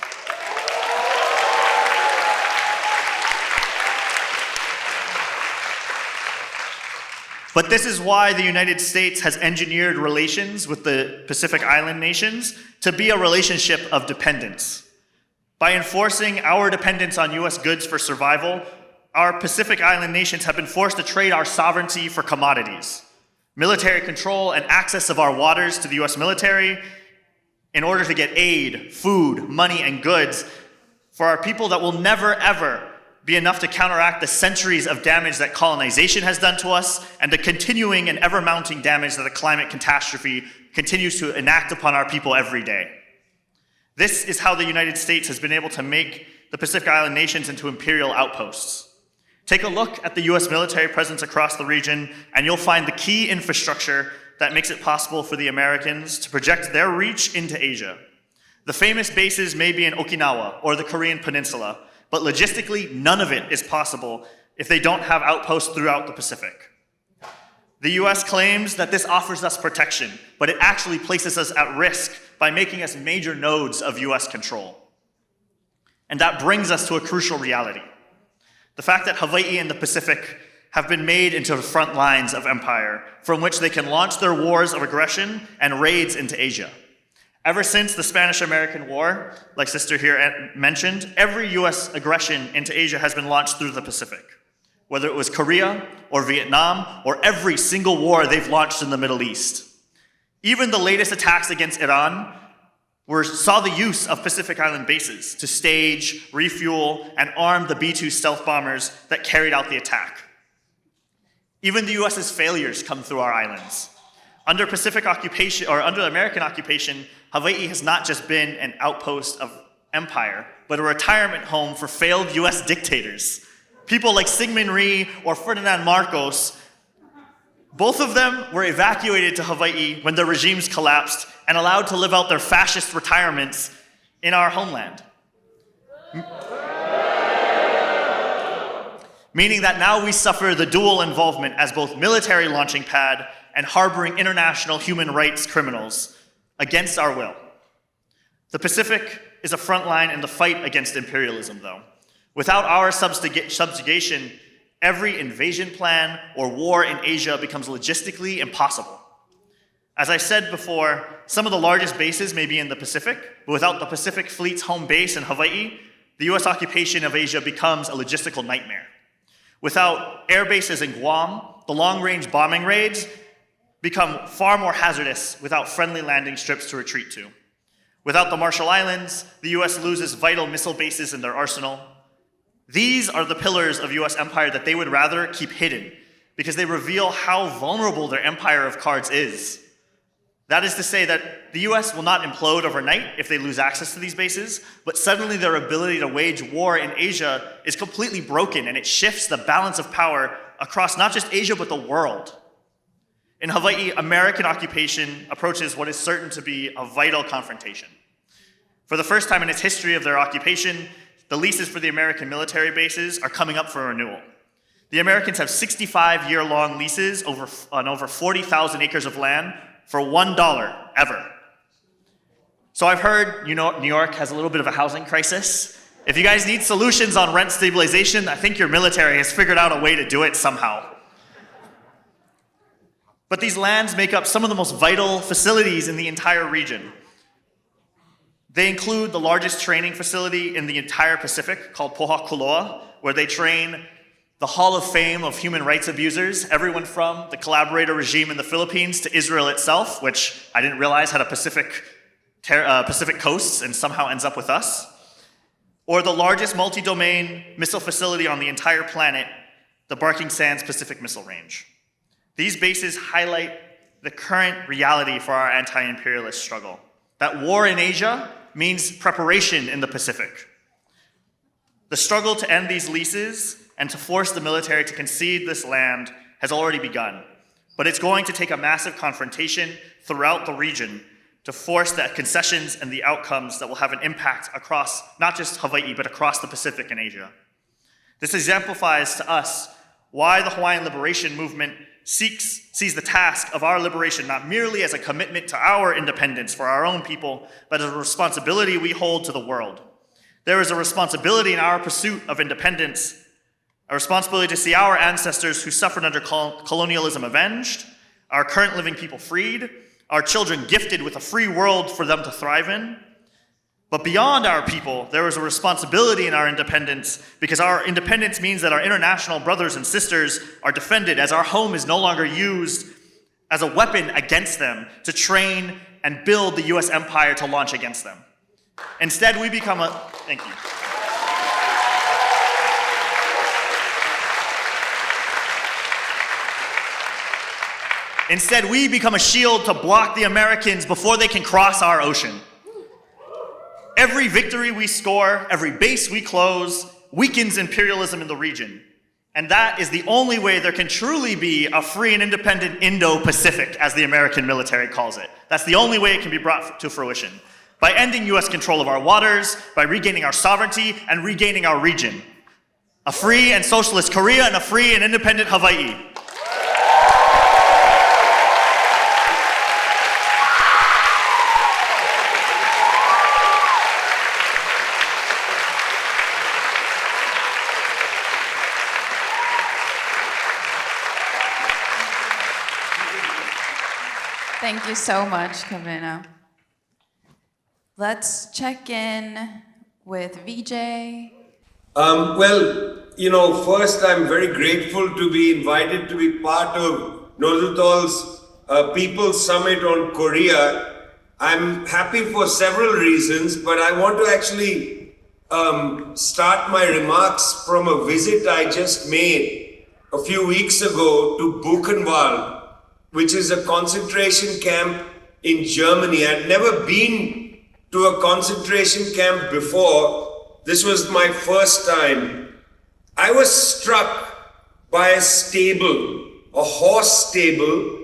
But this is why the United States has engineered relations with the Pacific Island nations to be a relationship of dependence. By enforcing our dependence on US goods for survival, our Pacific Island nations have been forced to trade our sovereignty for commodities, military control and access of our waters to the US military in order to get aid, food, money, and goods for our people that will never, ever be enough to counteract the centuries of damage that colonization has done to us and the continuing and ever-mounting damage that the climate catastrophe continues to enact upon our people every day. This is how the United States has been able to make the Pacific Island nations into imperial outposts. Take a look at the US military presence across the region, and you'll find the key infrastructure that makes it possible for the Americans to project their reach into Asia. The famous bases may be in Okinawa or the Korean Peninsula, but logistically, none of it is possible if they don't have outposts throughout the Pacific. The US claims that this offers us protection, but it actually places us at risk by making us major nodes of US control. And that brings us to a crucial reality. The fact that Hawaii and the Pacific have been made into the front lines of empire from which they can launch their wars of aggression and raids into Asia. Ever since the Spanish-American War, like Sister here mentioned, every US aggression into Asia has been launched through the Pacific. Whether it was Korea or Vietnam or every single war they've launched in the Middle East. Even the latest attacks against Iran saw the use of Pacific Island bases to stage, refuel, and arm the B-2 stealth bombers that carried out the attack. Even the US's failures come through our islands. Under Pacific occupation, or under American occupation, Hawaii has not just been an outpost of empire, but a retirement home for failed US dictators. People like Syngman Rhee or Ferdinand Marcos, both of them were evacuated to Hawaii when their regimes collapsed and allowed to live out their fascist retirements in our homeland. Meaning that now we suffer the dual involvement as both military launching pad and harboring international human rights criminals against our will. The Pacific is a front line in the fight against imperialism, though. Without our subjugation, every invasion plan or war in Asia becomes logistically impossible. As I said before, some of the largest bases may be in the Pacific, but without the Pacific Fleet's home base in Hawaii, the US occupation of Asia becomes a logistical nightmare. Without air bases in Guam, the long-range bombing raids become far more hazardous without friendly landing strips to retreat to. Without the Marshall Islands, the US loses vital missile bases in their arsenal. These are the pillars of US empire that they would rather keep hidden because they reveal how vulnerable their empire of cards is. That is to say that the US will not implode overnight if they lose access to these bases, but suddenly their ability to wage war in Asia is completely broken, and it shifts the balance of power across not just Asia, but the world. In Hawaii, American occupation approaches what is certain to be a vital confrontation. For the first time in its history of their occupation, the leases for the American military bases are coming up for renewal. The Americans have 65-year-long leases on over 40,000 acres of land for $1 ever. So I've heard, New York has a little bit of a housing crisis. If you guys need solutions on rent stabilization, I think your military has figured out a way to do it somehow. But these lands make up some of the most vital facilities in the entire region. They include the largest training facility in the entire Pacific called Poha Kuloa, where they train the Hall of Fame of human rights abusers, everyone from the collaborator regime in the Philippines to Israel itself, which I didn't realize had a Pacific coast and somehow ends up with us, or the largest multi-domain missile facility on the entire planet, the Barking Sands Pacific Missile Range. These bases highlight the current reality for our anti-imperialist struggle, that war in Asia means preparation in the Pacific. The struggle to end these leases and to force the military to concede this land has already begun, but it's going to take a massive confrontation throughout the region to force the concessions and the outcomes that will have an impact across not just Hawaii, but across the Pacific and Asia. This exemplifies to us why the Hawaiian liberation movement sees the task of our liberation not merely as a commitment to our independence for our own people, but as a responsibility we hold to the world. There is a responsibility in our pursuit of independence, a responsibility to see our ancestors who suffered under colonialism avenged, our current living people freed, our children gifted with a free world for them to thrive in. But beyond our people, there is a responsibility in our independence, because our independence means that our international brothers and sisters are defended, as our home is no longer used as a weapon against them to train and build the US empire to launch against them. Instead, we become a... Thank you. Instead, we become a shield to block the Americans before they can cross our ocean. Every victory we score, every base we close, weakens imperialism in the region. And that is the only way there can truly be a free and independent Indo-Pacific, as the American military calls it. That's the only way it can be brought to fruition. By ending US control of our waters, by regaining our sovereignty and regaining our region. A free and socialist Korea and a free and independent Hawaii. Thank you so much, Kawena. Let's check in with Vijay. First I'm very grateful to be invited to be part of Nozutol's People's Summit on Korea. I'm happy for several reasons, but I want to actually start my remarks from a visit I just made a few weeks ago to Buchenwald, which is a concentration camp in Germany. I'd never been to a concentration camp before. This was my first time. I was struck by a stable, a horse stable,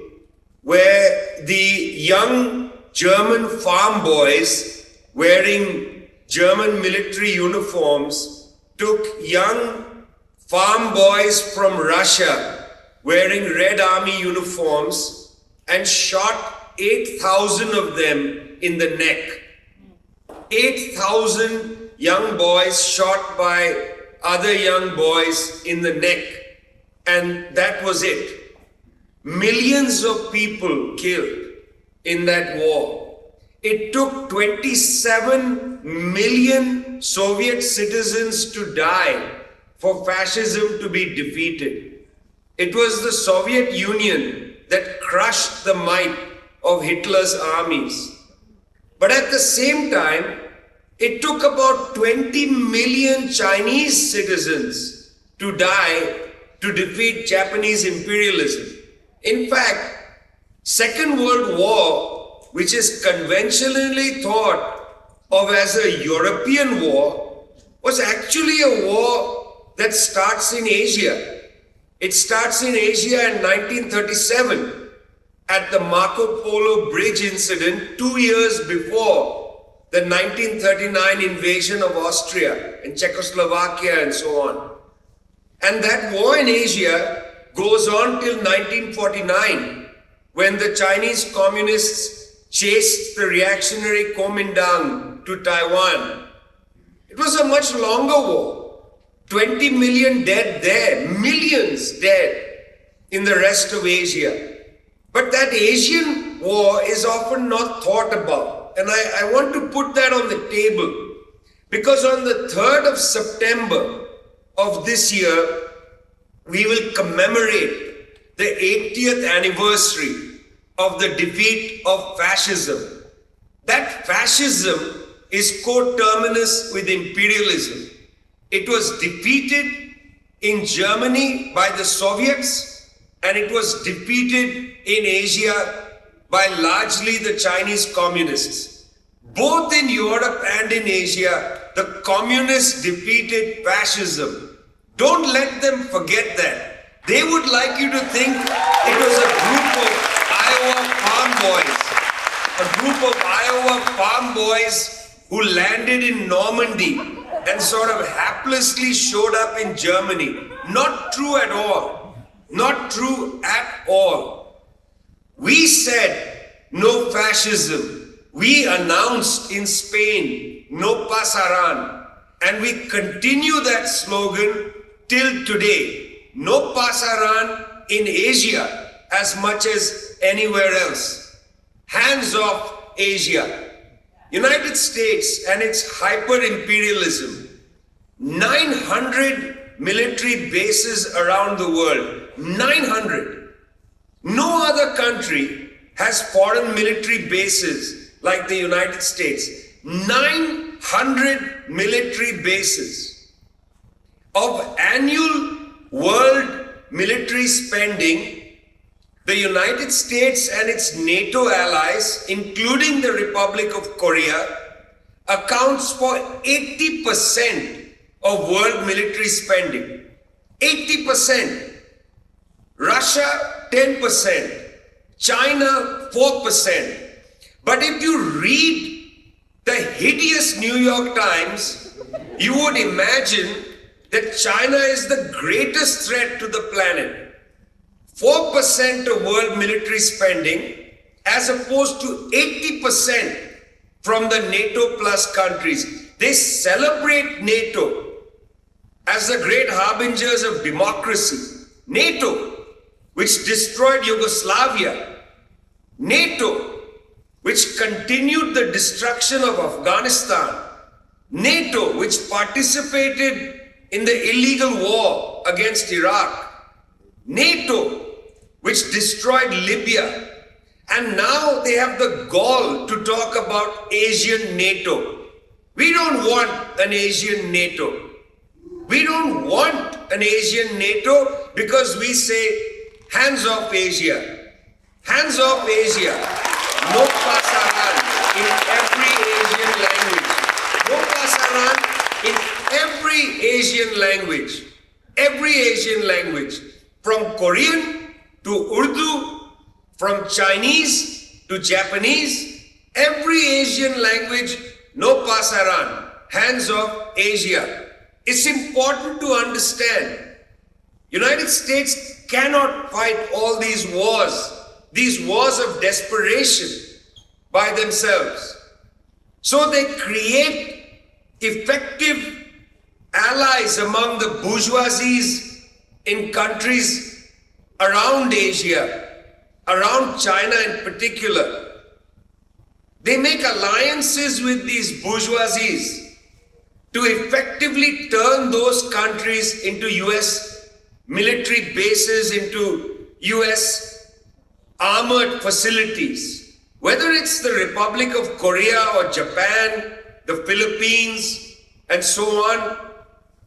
where the young German farm boys wearing German military uniforms took young farm boys from Russia wearing Red Army uniforms and shot 8,000 of them in the neck. 8,000 young boys shot by other young boys in the neck. And that was it. Millions of people killed in that war. It took 27 million Soviet citizens to die for fascism to be defeated. It was the Soviet Union that crushed the might of Hitler's armies. But at the same time, it took about 20 million Chinese citizens to die to defeat Japanese imperialism. In fact, Second World War, which is conventionally thought of as a European war, was actually a war that starts in Asia. It starts in Asia in 1937 at the Marco Polo Bridge incident 2 years before the 1939 invasion of Austria and Czechoslovakia and so on. And that war in Asia goes on till 1949, when the Chinese communists chased the reactionary Kuomintang to Taiwan. It was a much longer war. 20 million dead there, millions dead in the rest of Asia. But that Asian war is often not thought about. And I want to put that on the table. Because on the 3rd of September of this year, we will commemorate the 80th anniversary of the defeat of fascism. That fascism is coterminous with imperialism. It was defeated in Germany by the Soviets, and it was defeated in Asia by largely the Chinese communists. Both in Europe and in Asia, the communists defeated fascism. Don't let them forget that. They would like you to think it was a group of Iowa farm boys. A group of Iowa farm boys who landed in Normandy and sort of haplessly showed up in Germany. Not true at all. Not true at all. We said no fascism. We announced in Spain, no pasaran, and we continue that slogan till today. No pasaran in Asia as much as anywhere else. Hands off Asia. United States and its hyper-imperialism. 900 military bases around the world. 900. No other country has foreign military bases like the United States. 900 military bases. Of annual world military spending, the United States and its NATO allies, including the Republic of Korea, accounts for 80% of world military spending. 80%. Russia, 10%. China, 4%. But if you read the hideous New York Times, you would imagine that China is the greatest threat to the planet. 4% of world military spending as opposed to 80% from the NATO plus countries. They celebrate NATO as the great harbingers of democracy. NATO, which destroyed Yugoslavia. NATO, which continued the destruction of Afghanistan. NATO, which participated in the illegal war against Iraq. NATO, which destroyed Libya. And now they have the gall to talk about Asian NATO. We don't want an Asian NATO. We don't want an Asian NATO because we say, hands off Asia. Hands off Asia. No pasaran in every Asian language. No pasaran in every Asian language. Every Asian language. From Korean to Urdu, from Chinese to Japanese, every Asian language, no pasaran. Hands off Asia. It's important to understand. United States cannot fight all these wars of desperation by themselves. So they create effective allies among the bourgeoisies in countries around Asia, around China in particular. They make alliances with these bourgeoisies to effectively turn those countries into US military bases, into US armored facilities. Whether it's the Republic of Korea or Japan, the Philippines, and so on,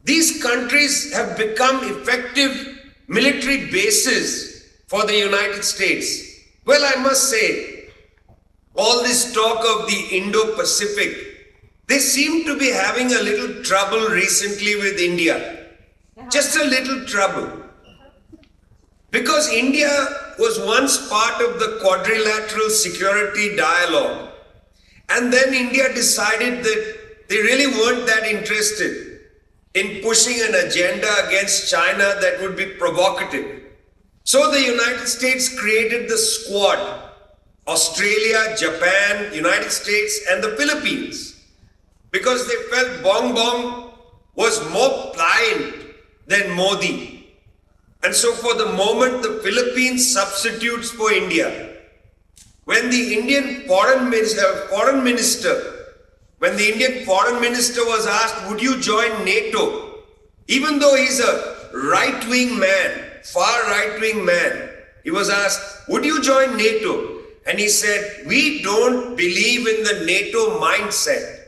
these countries have become effective military bases for the United States. Well, I must say, all this talk of the Indo-Pacific, they seem to be having a little trouble recently with India. Just a little trouble. Because India was once part of the quadrilateral security dialogue. And then India decided that they really weren't that interested in pushing an agenda against China that would be provocative. So the United States created the Squad. Australia, Japan, United States, and the Philippines. because they felt Bong Bong was more pliant than Modi. And so for the moment, the Philippines substitutes for India. When the Indian foreign minister was asked, would you join NATO? Even though he's a right-wing man, far right-wing man, he was asked, would you join NATO? And he said, we don't believe in the NATO mindset.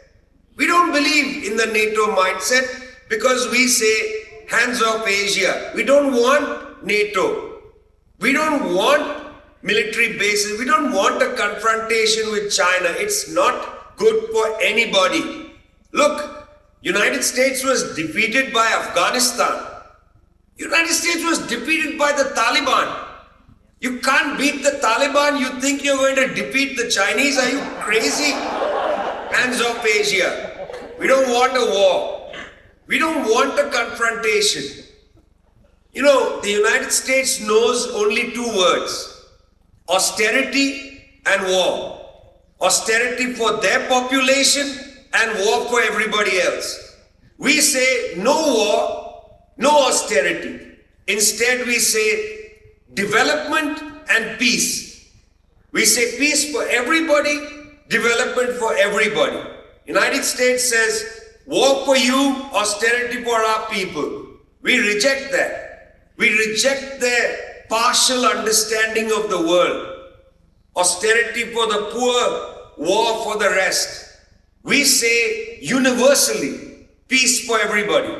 We don't believe in the NATO mindset because we say, hands off Asia. We don't want NATO. We don't want military bases. We don't want a confrontation with China. It's not good for anybody. Look, United States was defeated by Afghanistan. United States was defeated by the Taliban. You can't beat the Taliban. You think you're going to defeat the Chinese? Are you crazy? Hands off Asia. We don't want a war. We don't want a confrontation. You know, the United States knows only two words: austerity and war. Austerity for their population and war for everybody else. We say no war, no austerity. Instead, we say development and peace. We say peace for everybody, development for everybody. United States says war for you, austerity for our people. We reject that. We reject their partial understanding of the world. Austerity for the poor, war for the rest. We say universally, peace for everybody.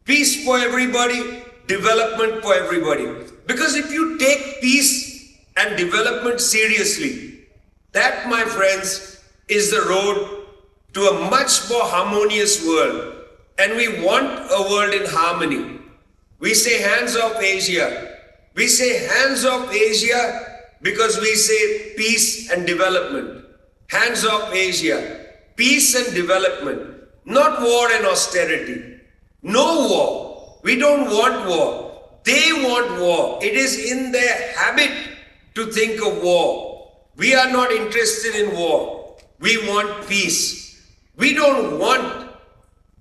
Peace for everybody, development for everybody. Because if you take peace and development seriously, that, my friends, is the road to a much more harmonious world. And we want a world in harmony. We say hands off Asia. We say hands off Asia because we say peace and development. Hands off Asia. Peace and development. Not war and austerity. No war. We don't want war. They want war. It is in their habit to think of war. We are not interested in war. We want peace. We don't want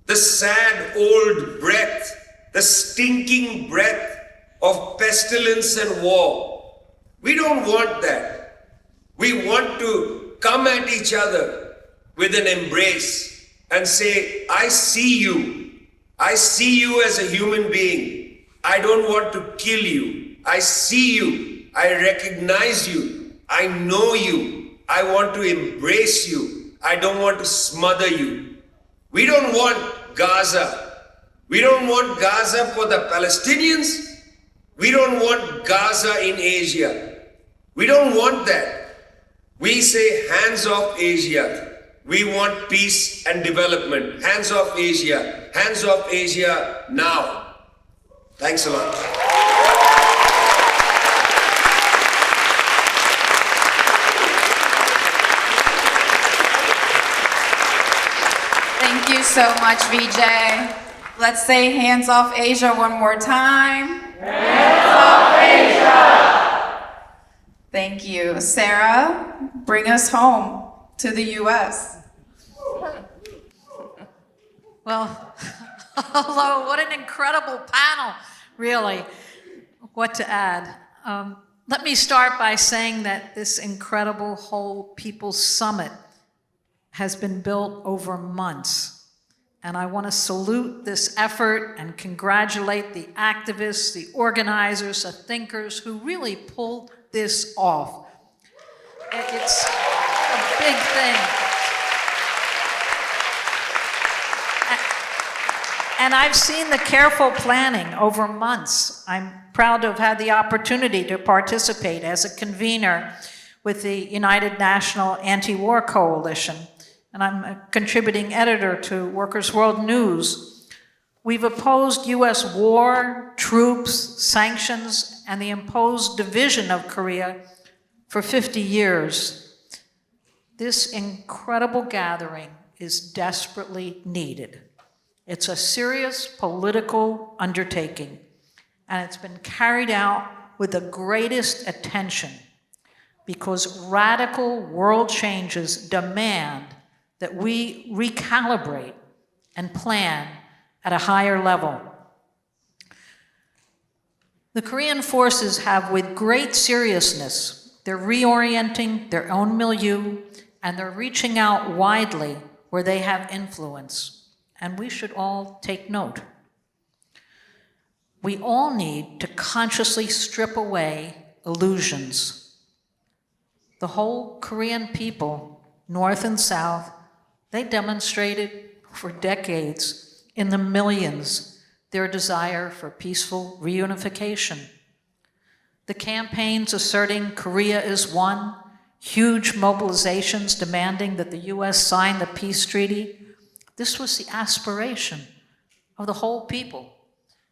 the sad old breath, the stinking breath of pestilence and war. We don't want that. We want to come at each other with an embrace and say, I see you. I see you as a human being. I don't want to kill you. I see you. I recognize you. I know you. I want to embrace you. I don't want to smother you. We don't want Gaza. We don't want Gaza for the Palestinians. We don't want Gaza in Asia. We don't want that. We say hands off Asia. We want peace and development. Hands off Asia. Hands off Asia now. Thanks a lot. Thank you so much, Vijay. Let's say hands off Asia one more time. Hands off Asia! Thank you. Sara, bring us home to the U.S. Well, hello, what an incredible panel, really. What to add? Let me start by saying that this incredible Whole People's Summit has been built over months. And I want to salute this effort and congratulate the activists, the organizers, the thinkers who really pulled this off. It's a big thing. And I've seen the careful planning over months. I'm proud to have had the opportunity to participate as a convener with the United National Anti-War Coalition, and I'm a contributing editor to Workers' World News. We've opposed US war, troops, sanctions, and the imposed division of Korea for 50 years. This incredible gathering is desperately needed. It's a serious political undertaking, and it's been carried out with the greatest attention because radical world changes demand that we recalibrate and plan at a higher level. The Korean forces have, with great seriousness, they're reorienting their own milieu, and they're reaching out widely where they have influence. And we should all take note. We all need to consciously strip away illusions. The whole Korean people, North and South, they demonstrated for decades in the millions their desire for peaceful reunification. The campaigns asserting Korea is one, huge mobilizations demanding that the US sign the peace treaty, this was the aspiration of the whole people.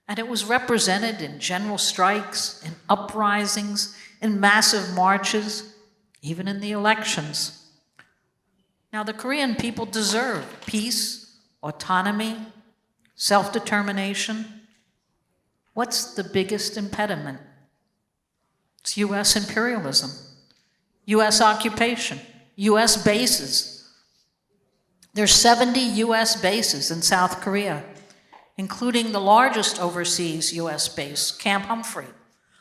And it was represented in general strikes, in uprisings, in massive marches, even in the elections. Now, the Korean people deserve peace, autonomy, self-determination. What's the biggest impediment? It's US imperialism, US occupation, US bases. There's 70 US bases in South Korea, including the largest overseas US base, Camp Humphrey,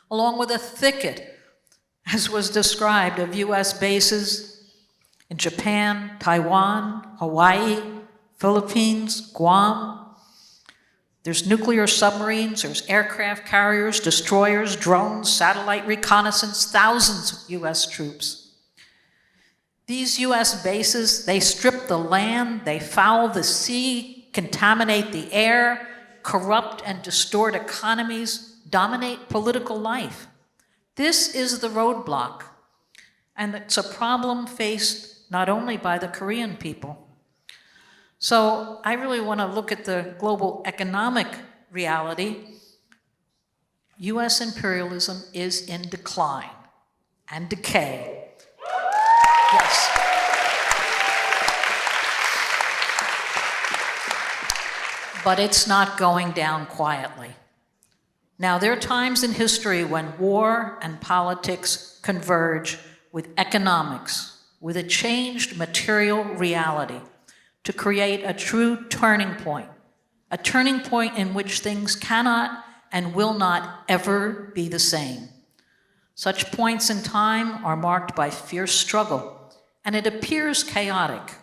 along with a thicket, as was described, of US bases in Japan, Taiwan, Hawaii, Philippines, Guam. There's nuclear submarines, there's aircraft carriers, destroyers, drones, satellite reconnaissance, thousands of US troops. These US bases, they strip the land, they foul the sea, contaminate the air, corrupt and distort economies, dominate political life. This is the roadblock, and it's a problem faced not only by the Korean people. So I really want to look at the global economic reality. US imperialism is in decline and decay. Yes. But it's not going down quietly. Now, there are times in history when war and politics converge with economics, with a changed material reality, to create a true turning point in which things cannot and will not ever be the same. Such points in time are marked by fierce struggle, and it appears chaotic.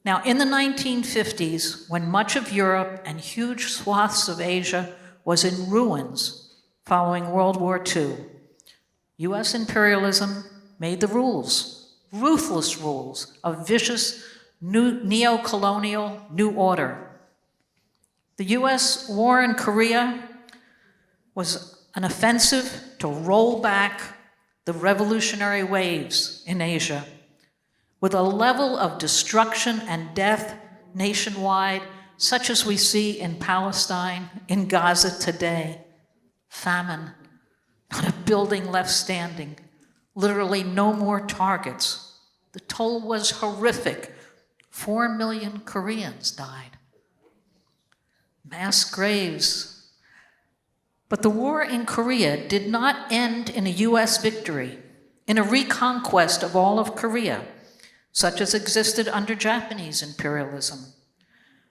Now, in the 1950s, when much of Europe and huge swaths of Asia was in ruins following World War II, US imperialism made the rules, ruthless rules of vicious neo-colonial new order. The US war in Korea was an offensive to roll back the revolutionary waves in Asia with a level of destruction and death nationwide such as we see in Palestine, in Gaza today. Famine, not a building left standing, literally no more targets. The toll was horrific. 4 million Koreans died. Mass graves. But the war in Korea did not end in a US victory, in a reconquest of all of Korea, such as existed under Japanese imperialism.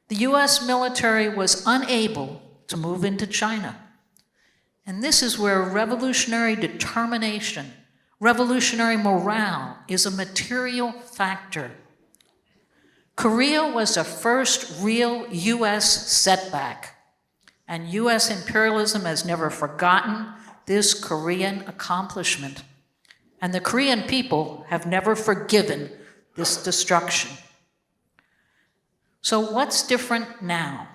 The US military was unable to move into China. And this is where revolutionary determination, revolutionary morale is a material factor. Korea was the first real US setback, and US imperialism has never forgotten this Korean accomplishment. And the Korean people have never forgiven this destruction. So what's different now?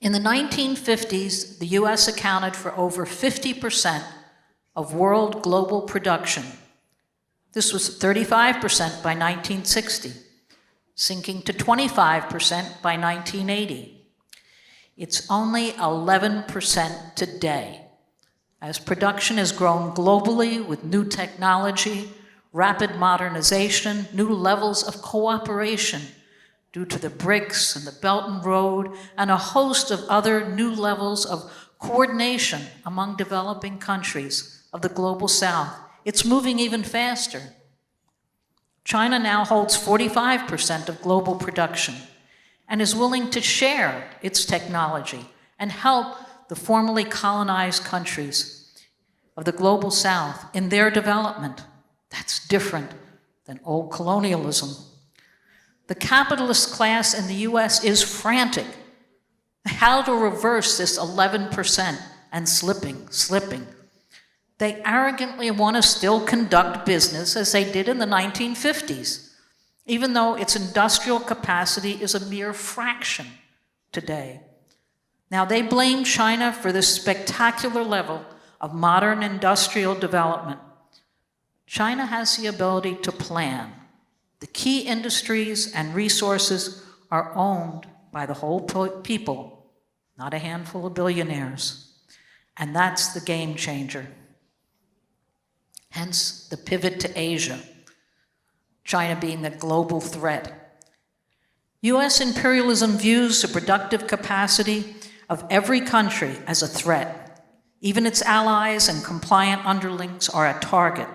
In the 1950s, the US accounted for over 50% of world global production. This was 35% by 1960. Sinking to 25% by 1980. It's only 11% today. As production has grown globally with new technology, rapid modernization, new levels of cooperation due to the BRICS and the Belt and Road, and a host of other new levels of coordination among developing countries of the global South. It's moving even faster. China now holds 45% of global production and is willing to share its technology and help the formerly colonized countries of the global south in their development. That's different than old colonialism. The capitalist class in the US is frantic. How to reverse this 11% and slipping. They arrogantly want to still conduct business as they did in the 1950s, even though its industrial capacity is a mere fraction today. Now, they blame China for this spectacular level of modern industrial development. China has the ability to plan. The key industries and resources are owned by the whole people, not a handful of billionaires. And that's the game changer. Hence the pivot to Asia, China being the global threat. US imperialism views the productive capacity of every country as a threat. Even its allies and compliant underlings are a target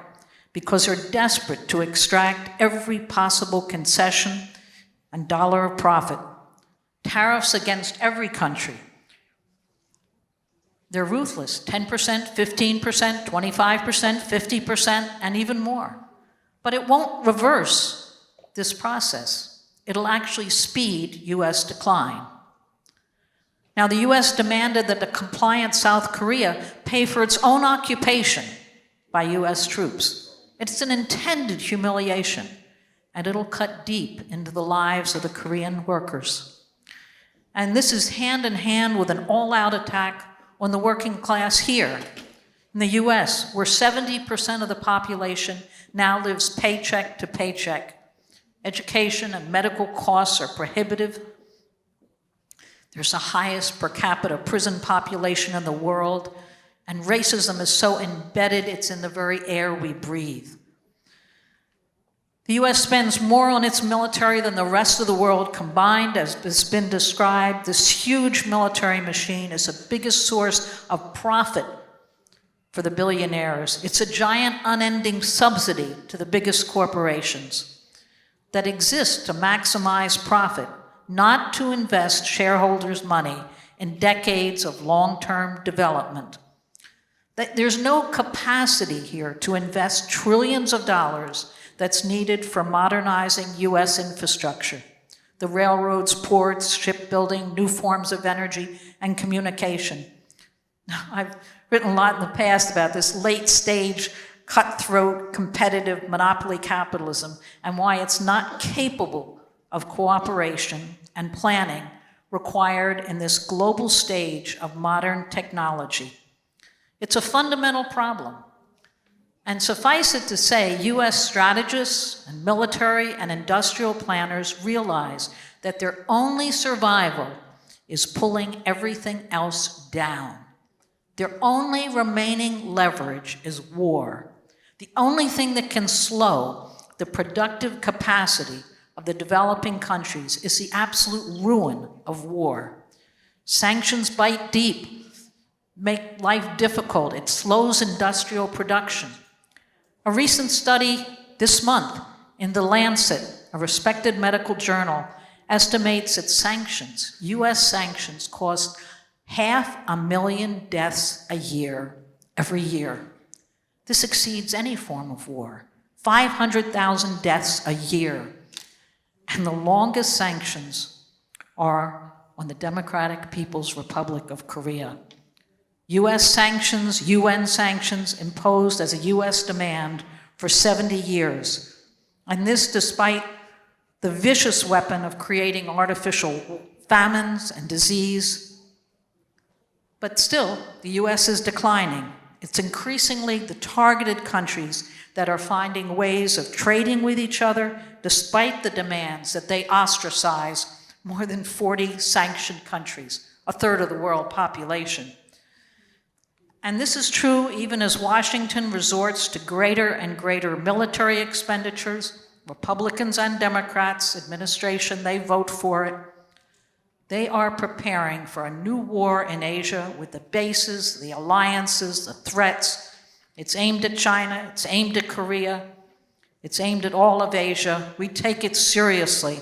because they're desperate to extract every possible concession and dollar of profit. Tariffs against every country. They're ruthless, 10%, 15%, 25%, 50%, and even more. But it won't reverse this process. It'll actually speed US decline. Now, the US demanded that the compliant South Korea pay for its own occupation by US troops. It's an intended humiliation, and it'll cut deep into the lives of the Korean workers. And this is hand in hand with an all-out attack on the working class here in the US, where 70% of the population now lives paycheck to paycheck. Education and medical costs are prohibitive. There's the highest per capita prison population in the world, and racism is so embedded it's in the very air we breathe. The US spends more on its military than the rest of the world combined, as has been described. This huge military machine is the biggest source of profit for the billionaires. It's a giant unending subsidy to the biggest corporations that exist to maximize profit, not to invest shareholders' money in decades of long-term development. There's no capacity here to invest trillions of dollars that's needed for modernizing US infrastructure. The railroads, ports, shipbuilding, new forms of energy, and communication. I've written a lot in the past about this late-stage, cutthroat, competitive monopoly capitalism and why it's not capable of cooperation and planning required in this global stage of modern technology. It's a fundamental problem. And suffice it to say, US strategists and military and industrial planners realize that their only survival is pulling everything else down. Their only remaining leverage is war. The only thing that can slow the productive capacity of the developing countries is the absolute ruin of war. Sanctions bite deep, make life difficult. It slows industrial production. A recent study this month in The Lancet, a respected medical journal, estimates that sanctions, US sanctions, cost 500,000 deaths a year, every year. This exceeds any form of war. 500,000 deaths a year. And the longest sanctions are on the Democratic People's Republic of Korea. US sanctions, UN sanctions imposed as a US demand for 70 years. And this despite the vicious weapon of creating artificial famines and disease. But still, the US is declining. It's increasingly the targeted countries that are finding ways of trading with each other despite the demands that they ostracize more than 40 sanctioned countries, a third of the world population. And this is true even as Washington resorts to greater and greater military expenditures. Republicans and Democrats, administration, they vote for it. They are preparing for a new war in Asia with the bases, the alliances, the threats. It's aimed at China, it's aimed at Korea. It's aimed at all of Asia. We take it seriously.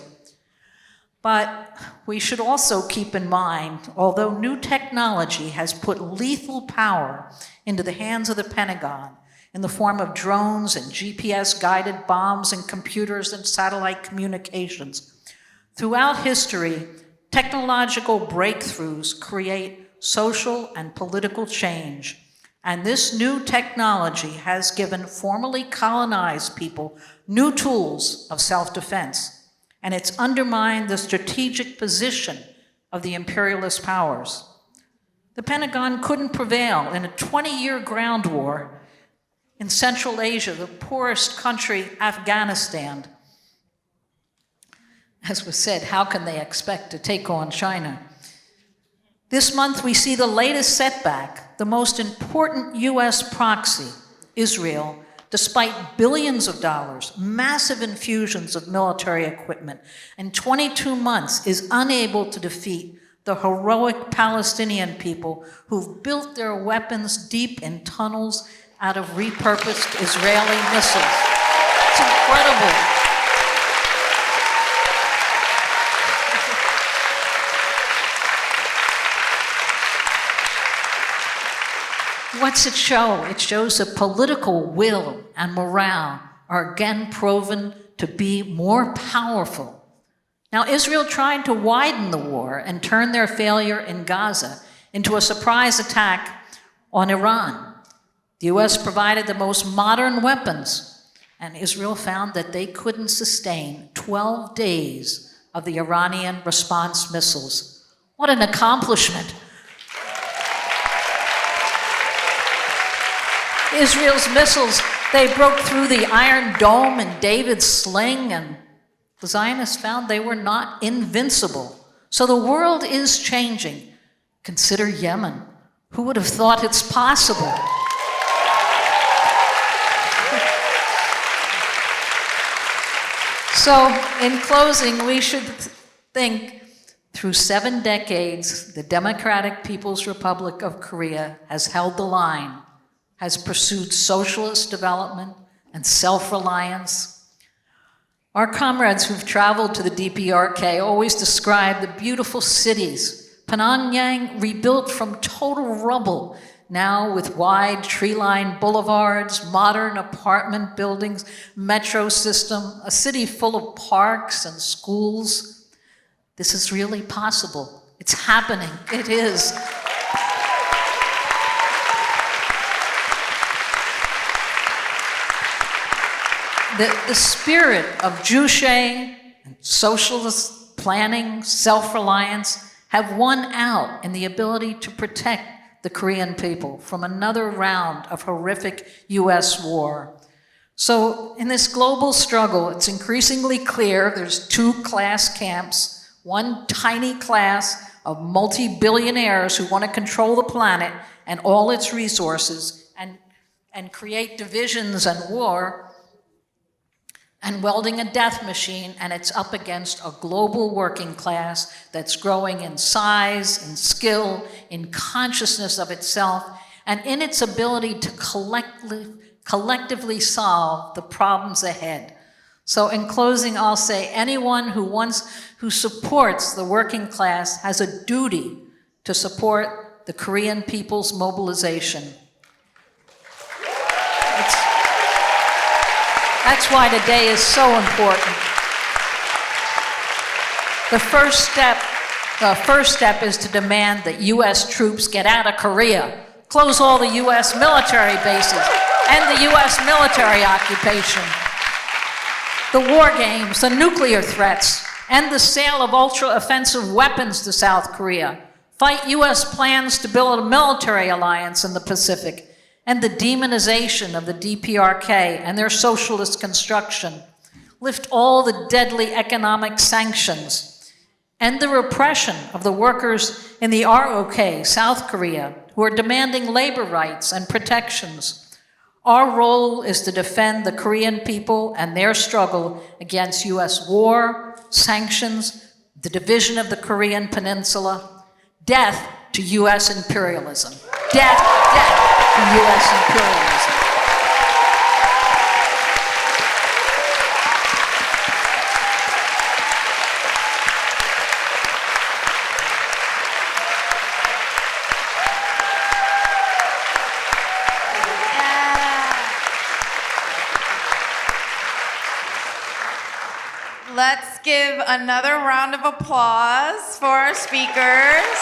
But we should also keep in mind, although new technology has put lethal power into the hands of the Pentagon in the form of drones and GPS-guided bombs and computers and satellite communications, throughout history, technological breakthroughs create social and political change. And this new technology has given formerly colonized people new tools of self-defense. And it's undermined the strategic position of the imperialist powers. The Pentagon couldn't prevail in a 20-year ground war in Central Asia, the poorest country, Afghanistan. As was said, how can they expect to take on China? This month we see the latest setback, the most important US proxy, Israel, despite billions of dollars, massive infusions of military equipment, in 22 months is unable to defeat the heroic Palestinian people who've built their weapons deep in tunnels out of repurposed Israeli missiles. It's incredible. What's it show? It shows that political will and morale are again proven to be more powerful. Now, Israel tried to widen the war and turn their failure in Gaza into a surprise attack on Iran. The US provided the most modern weapons, and Israel found that they couldn't sustain 12 days of the Iranian response missiles. What an accomplishment. Israel's missiles, they broke through the Iron Dome and David's sling, and the Zionists found they were not invincible. So the world is changing. Consider Yemen. Who would have thought it's possible? So, in closing, we should think through 7 decades, the Democratic People's Republic of Korea has held the line, has pursued socialist development and self-reliance. Our comrades who've traveled to the DPRK always describe the beautiful cities. Pyongyang rebuilt from total rubble, now with wide tree-lined boulevards, modern apartment buildings, metro system, a city full of parks and schools. This is really possible. It's happening. It is. The spirit of Juche, socialist planning, self-reliance have won out in the ability to protect the Korean people from another round of horrific US war. So in this global struggle, it's increasingly clear there's 2 class camps, one tiny class of multi-billionaires who want to control the planet and all its resources and create divisions and war, and welding a death machine, and it's up against a global working class that's growing in size, in skill, in consciousness of itself, and in its ability to collectively solve the problems ahead. So in closing, I'll say anyone who supports the working class has a duty to support the Korean people's mobilization. That's why today is so important. The first step is to demand that US troops get out of Korea, close all the US military bases, end the US military occupation, the war games, the nuclear threats, end the sale of ultra-offensive weapons to South Korea, fight US plans to build a military alliance in the Pacific, and the demonization of the DPRK and their socialist construction, lift all the deadly economic sanctions, and the repression of the workers in the ROK, South Korea, who are demanding labor rights and protections. Our role is to defend the Korean people and their struggle against US war, sanctions, the division of the Korean Peninsula, death to US imperialism. Death to US imperialism. give another round of applause for our speakers.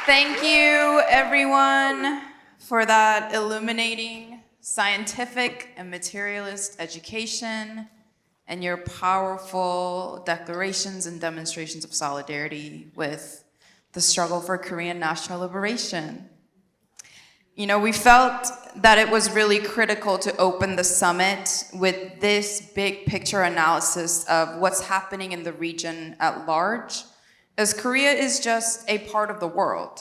Thank you, everyone, for that illuminating scientific and materialist education and your powerful declarations and demonstrations of solidarity with the struggle for Korean national liberation. You know, we felt that it was really critical to open the summit with this big picture analysis of what's happening in the region at large, as Korea is just a part of the world.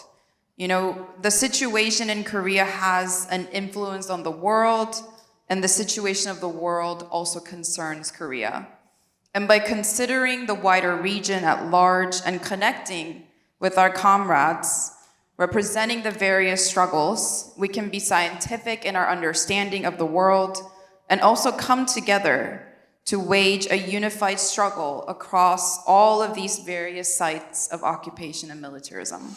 You know, the situation in Korea has an influence on the world, and the situation of the world also concerns Korea. And by considering the wider region at large and connecting with our comrades, representing the various struggles, we can be scientific in our understanding of the world and also come together to wage a unified struggle across all of these various sites of occupation and militarism.